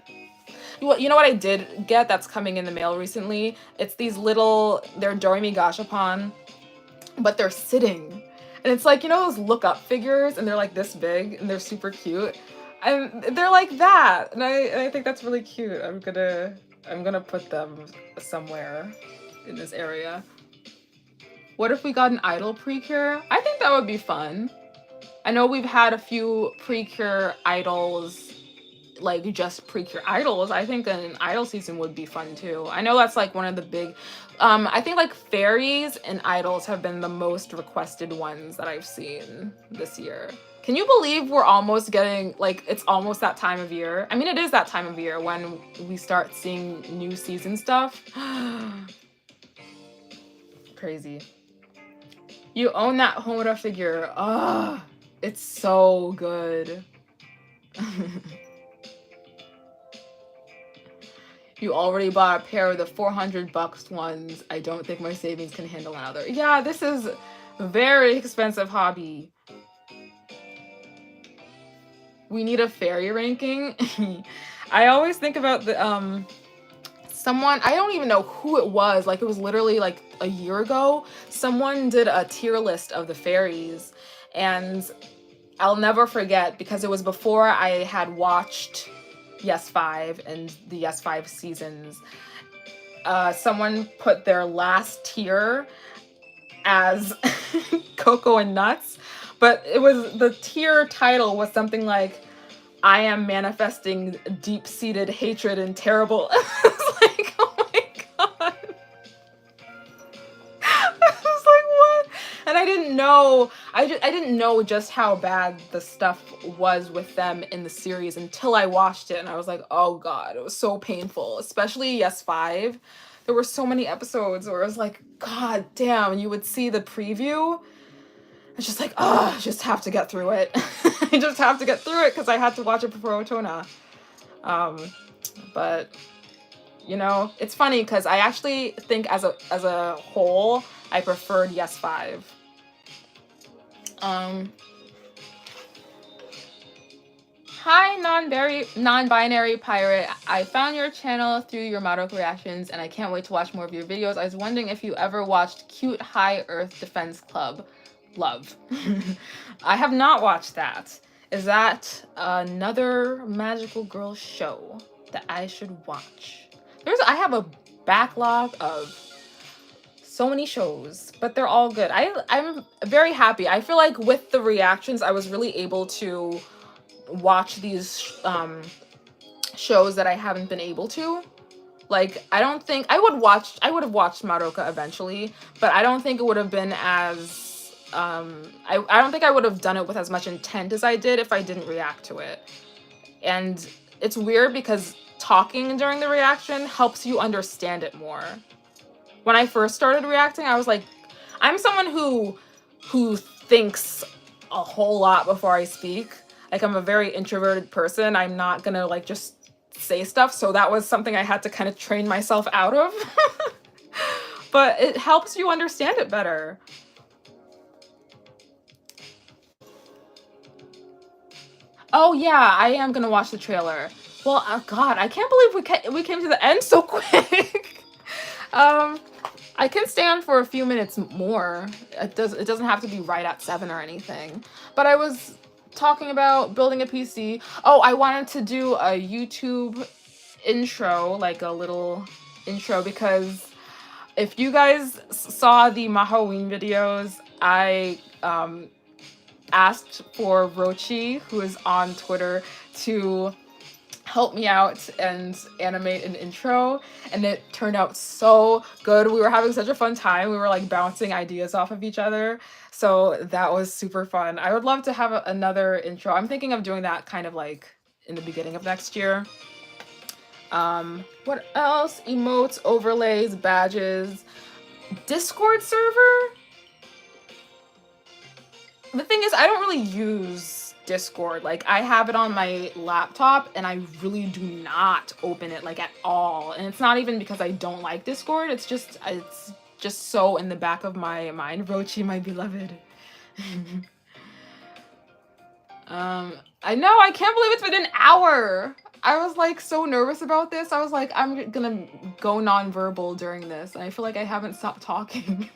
you know what I did get that's coming in the mail recently? It's these little they're Doremi gashapon, but they're sitting. And it's like, you know those look up figures and they're like this big and they're super cute. And they're like that. And I think that's really cute. I'm gonna put them somewhere in this area. What if we got an idol precure? I think that would be fun. I know we've had a few precure idols, like just precure idols. I think an idol season would be fun too. I know that's like one of the big I think like fairies and idols have been the most requested ones that I've seen this year. Can you believe we're almost getting like it's almost that time of year? I mean, it is that time of year when we start seeing new season stuff. Crazy. You own that Homura figure. Ah, it's so good. You already bought a pair of the $400 ones. I don't think my savings can handle another. Yeah, this is a very expensive hobby. We need a fairy ranking. I always think about the someone, I don't even know who it was. Like it was literally like a year ago. Someone did a tier list of the fairies, and I'll never forget because it was before I had watched Yes 5 and the Yes 5 seasons. Someone put their last tier as Cocoa and Nuts, but it was the tier title was something like I am manifesting deep-seated hatred and terrible. I was like, oh my god. I was like, what? And I didn't know. I didn't know just how bad the stuff was with them in the series until I watched it, and I was like, oh god, it was so painful. Especially Yes 5. There were so many episodes where it was like, god damn, and you would see the preview. It's just like, oh, I just have to get through it. I just have to get through it because I had to watch it before Otona. But you know, it's funny because I actually think as a whole, I preferred Yes 5. Hi, non-binary pirate. I found your channel through your Madoka reactions, and I can't wait to watch more of your videos. I was wondering if you ever watched Cute High Earth Defense Club. Love. I have not watched that. Is that another magical girl show that I should watch? I have a backlog of so many shows, but they're all good. I'm very happy. I feel like with the reactions, I was really able to watch these shows that I haven't been able to. Like, I don't think I would have watched Madoka eventually, but I don't think it would have been as I don't think I would have done it with as much intent as I did if I didn't react to it. And it's weird because talking during the reaction helps you understand it more. When I first started reacting, I was like, I'm someone who thinks a whole lot before I speak. Like, I'm a very introverted person. I'm not gonna like just say stuff, so that was something I had to kind of train myself out of. But it helps you understand it better. Oh yeah, I am gonna watch the trailer. Well, God, I can't believe we came to the end so quick. I can stay on for a few minutes more. It doesn't have to be right at 7 or anything. But I was talking about building a PC. Oh, I wanted to do a YouTube intro, like a little intro, because if you guys saw the Mahaween videos, I asked for Rochi, who is on Twitter, to help me out and animate an intro, and it turned out so good. We were having such a fun time. We were like bouncing ideas off of each other, so that was super fun. I would love to have another intro. I'm thinking of doing that kind of like in the beginning of next year. What else? Emotes, overlays, badges, Discord server. The thing is, I don't really use Discord. Like, I have it on my laptop and I really do not open it like at all. And it's not even because I don't like Discord. It's just so in the back of my mind. Rochi, my beloved. I know, I can't believe it's been an hour. I was like so nervous about this. I was like, I'm gonna go nonverbal during this, and I feel like I haven't stopped talking.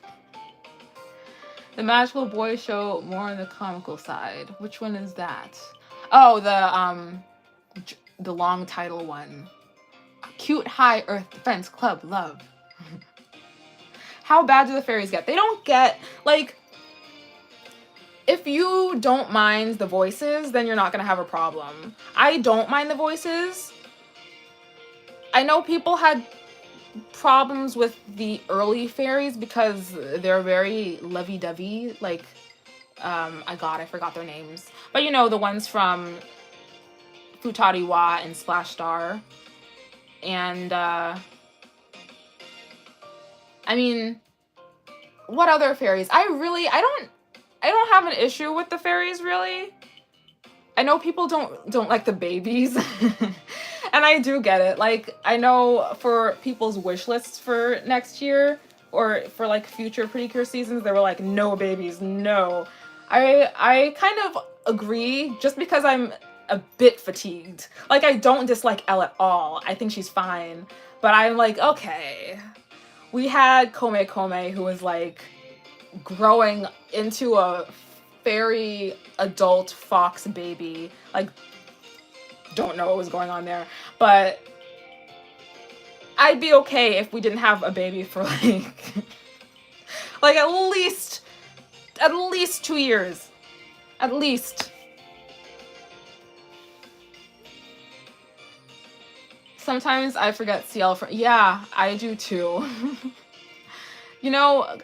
The Magical Boy Show, more on the comical side. Which one is that? Oh, the long title one. Cute High Earth Defense Club Love. How bad do the fairies get? They don't get, like, if you don't mind the voices, then you're not gonna have a problem. I don't mind the voices. I know people had problems with the early fairies because they're very lovey-dovey. Like, I forgot their names. But you know, the ones from Futariwa and Splash Star. And, I mean, what other fairies? I don't have an issue with the fairies, really. I know people don't like the babies. And I do get it. Like, I know for people's wish lists for next year or for like future Precure seasons, they were like, no babies, no. I kind of agree, just because I'm a bit fatigued. Like, I don't dislike Elle at all. I think she's fine. But I'm like, okay. We had Kome Kome, who was like growing into a fairy adult fox baby. Like, don't know what was going on there. But I'd be okay if we didn't have a baby for like at least 2 years. At least. Sometimes I forget CL for, yeah, I do too. You know,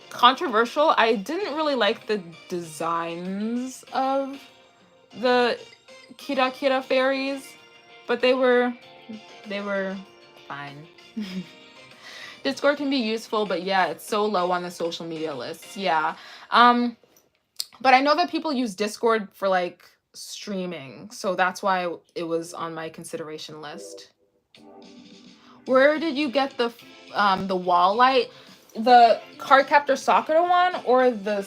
controversial, I didn't really like the designs of the Kira Kira fairies, but they were fine. Discord can be useful, but yeah, it's so low on the social media lists. Yeah. But I know that people use Discord for like streaming, so that's why it was on my consideration list. Where did you get the wall light? The Cardcaptor Sakura one or the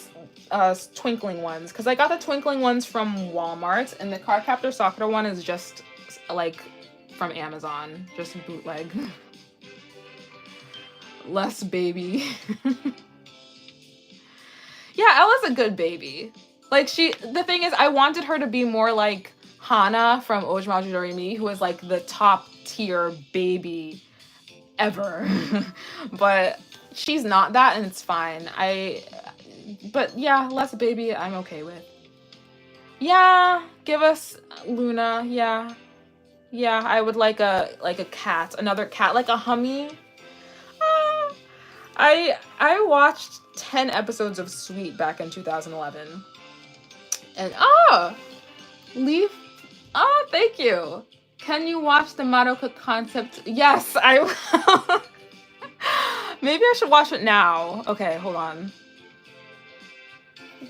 twinkling ones? Because I got the twinkling ones from Walmart, and the Cardcaptor Sakura one is just like from Amazon, just bootleg. Less baby. Yeah, Ella's a good baby. Like, the thing is, I wanted her to be more like Hana from Ojimaju Doremi, who is like the top tier baby ever. But she's not that, and it's fine. But yeah, less baby I'm okay with. Yeah, give us Luna. Yeah. Yeah, I would like a cat, another cat, like a hummy. I watched 10 episodes of Sweet back in 2011. And thank you. Can you watch the Madoka concept? Yes, I will. Maybe I should watch it now. Okay, hold on.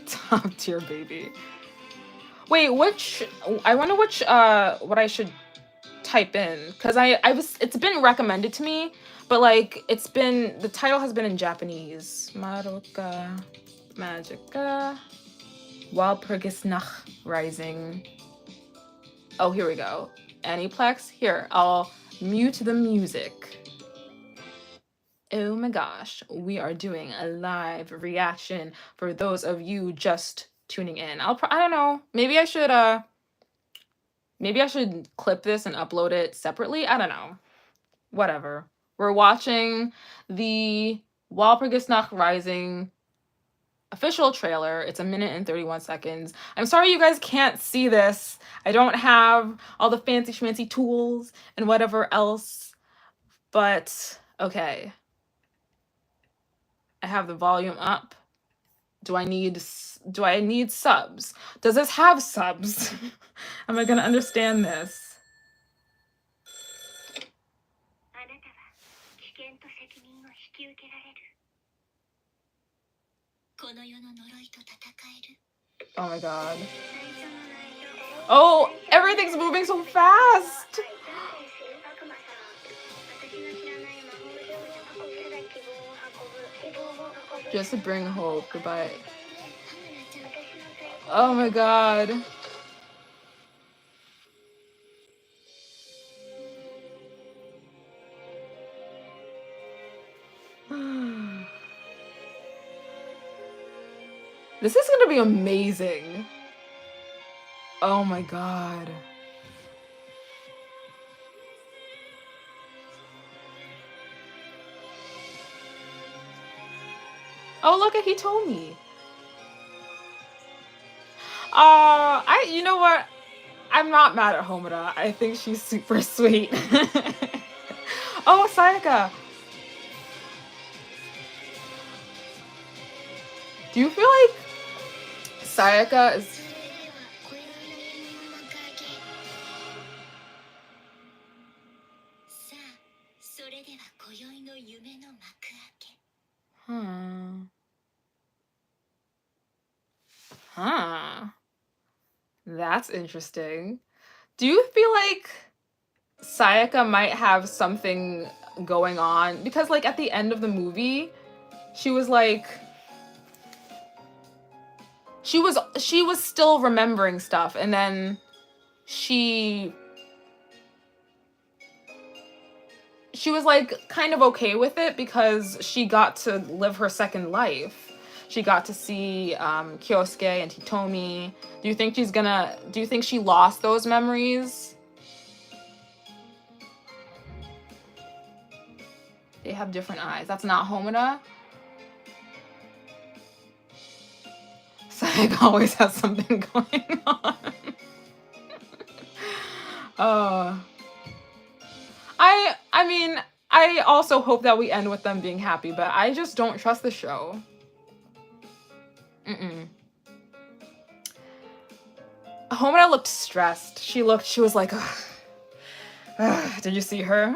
Top tier baby. Wait, I wonder which what I should type in, because it's been recommended to me, but like the title has been in Japanese. Madoka Magica Walpurgisnacht Rising. Oh, here we go. Aniplex. Here, I'll mute the music. Oh my gosh, we are doing a live reaction for those of you just tuning in. I don't know. Maybe I should clip this and upload it separately. I don't know. Whatever. We're watching the Walpurgisnacht Rising official trailer. It's 1 minute and 31 seconds. I'm sorry you guys can't see this. I don't have all the fancy schmancy tools and whatever else. But okay. I have the volume up. Do I need subs? Does this have subs? Am I gonna understand this? Oh my god. Oh, everything's moving so fast! Just to bring hope. Goodbye. Oh my god. This is gonna be amazing. Oh my god. Oh, look at Hitomi. You know what? I'm not mad at Homura. I think she's super sweet. Oh, Sayaka. Do you feel like Sayaka is... Huh. That's interesting. Do you feel like Sayaka might have something going on? Because, like, at the end of the movie, she was like... She was still remembering stuff, and then she was like kind of okay with it because she got to live her second life. She got to see Kyosuke and Hitomi. Do you think she lost those memories? They have different eyes. That's not Homura. Sayaka always has something going on. I mean, I also hope that we end with them being happy, but I just don't trust the show. Homura looked stressed. She was like, did you see her?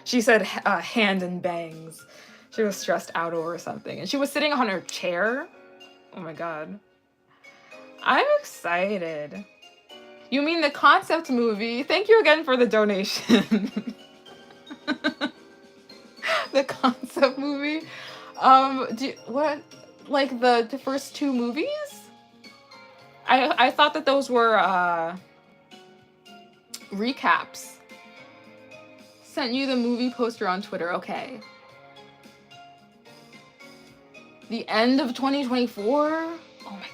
she said hand and bangs. She was stressed out over something. And she was sitting on her chair. Oh my god. I'm excited. You mean the concept movie? Thank you again for the donation. The concept movie? What? Like the first two movies? I thought that those were recaps. Sent you the movie poster on Twitter. Okay. The end of 2024? Oh my god.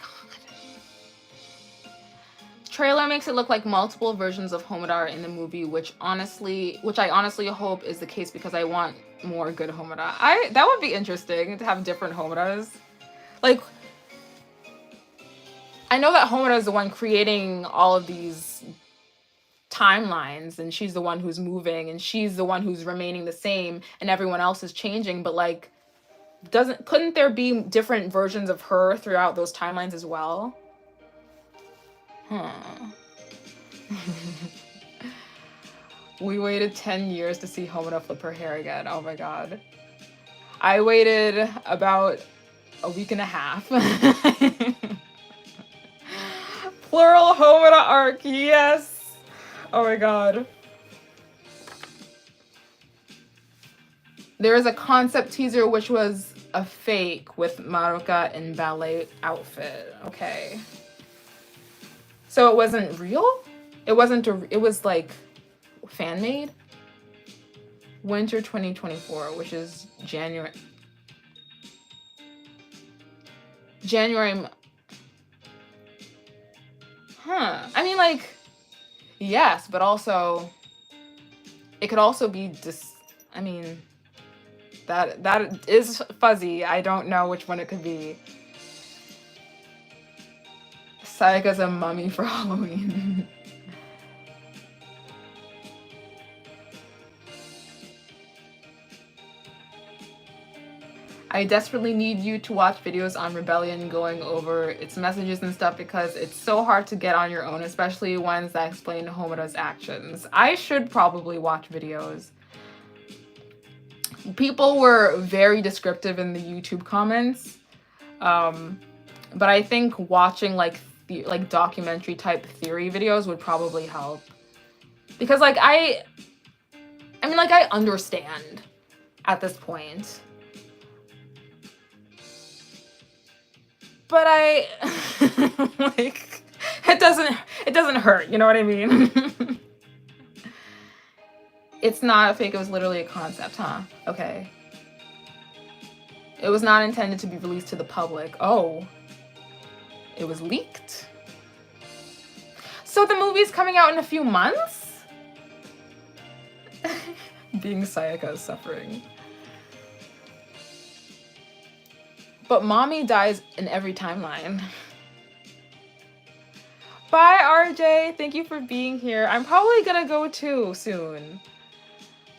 Trailer makes it look like multiple versions of Homura are in the movie, which I honestly hope is the case because I want more good Homura. That would be interesting to have different Homuras. Like, I know that Homura is the one creating all of these timelines, and she's the one who's moving, and she's the one who's remaining the same, and everyone else is changing. But like, couldn't there be different versions of her throughout those timelines as well? We waited 10 years to see Homura flip her hair again. Oh my god. I waited about a week and a half. Plural Homura arc, yes! Oh my god. There is a concept teaser which was a fake with Madoka in ballet outfit. Okay. So it wasn't real? It was like fan made? Winter 2024, which is January. I mean, like, yes, but also it could also be I mean, that is fuzzy. I don't know which one it could be. Sayaka's a mummy for Halloween. I desperately need you to watch videos on Rebellion going over its messages and stuff because it's so hard to get on your own, especially ones that explain Homura's actions. I should probably watch videos. People were very descriptive in the YouTube comments. But I think watching like documentary type theory videos would probably help. Because like I mean like I understand at this point. But I like it doesn't hurt, you know what I mean? It's not fake, it was literally a concept, huh? Okay. It was not intended to be released to the public. Oh. It was leaked. So the movie's coming out in a few months? Being Sayaka is suffering. But mommy dies in every timeline. Bye, RJ. Thank you for being here. I'm probably gonna go too soon.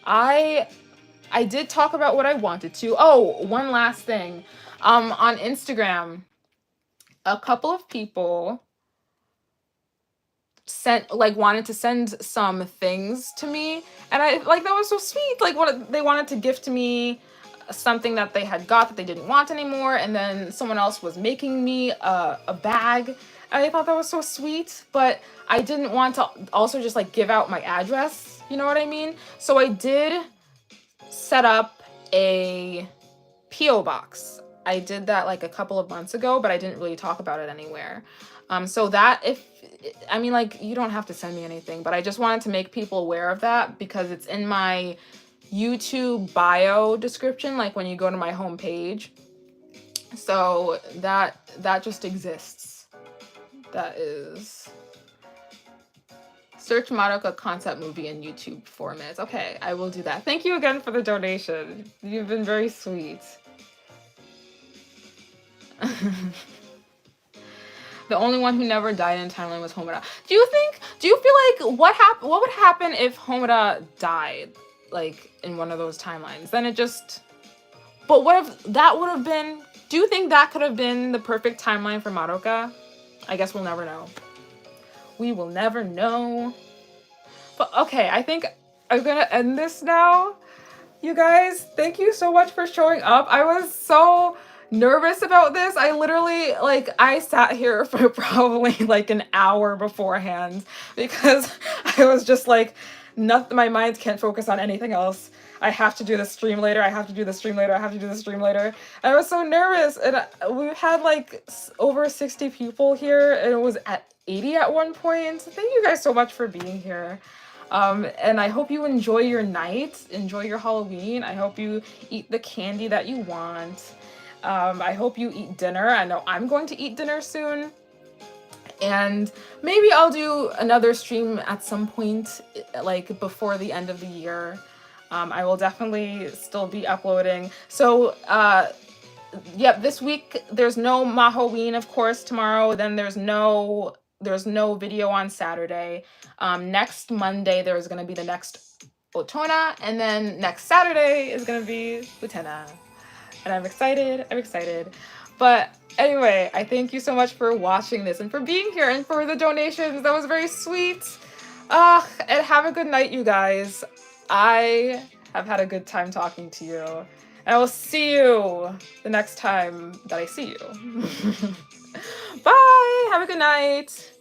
I did talk about what I wanted to. Oh, one last thing. On Instagram, a couple of people wanted to send some things to me, and I that was so sweet. What they wanted to gift me something that they had got that they didn't want anymore, and then someone else was making me a bag, and I thought that was so sweet. But I didn't want to also just give out my address, you know what I mean? So I did set up a PO box. I did that a couple of months ago, but I didn't really talk about it anywhere. So that you don't have to send me anything, but I just wanted to make people aware of that because it's in my YouTube bio description, when you go to my homepage. So that just exists. That is search Madoka concept movie in YouTube formats. Okay, I will do that. Thank you again for the donation. You've been very sweet. The only one who never died in timeline was Homura. Do you feel like what would happen if Homura died in one of those timelines? Then but what if that would have been, do you think that could have been the perfect timeline for Madoka? I guess we'll never know. We will never know. But okay, I think I'm gonna end this now. You guys, thank you so much for showing up. I was so nervous about this. I literally I sat here for probably an hour beforehand because I was just nothing, my mind can't focus on anything else. I have to do the stream later. I have to do the stream later. I have to do the stream later. And I was so nervous, and we had over 60 people here, and it was at 80 at one point. So thank you guys so much for being here. And I hope you enjoy your night, enjoy your Halloween. I hope you eat the candy that you want. I hope you eat dinner. I know I'm going to eat dinner soon. And maybe I'll do another stream at some point, before the end of the year. I will definitely still be uploading. So, yep, this week there's no Mahoween, of course, tomorrow. Then there's no video on Saturday. Next Monday there's gonna be the next Otona, and then next Saturday is gonna be Utena. And I'm excited. But anyway, I thank you so much for watching this and for being here and for the donations. That was very sweet. And have a good night, you guys. I have had a good time talking to you. And I will see you the next time that I see you. Bye! Have a good night.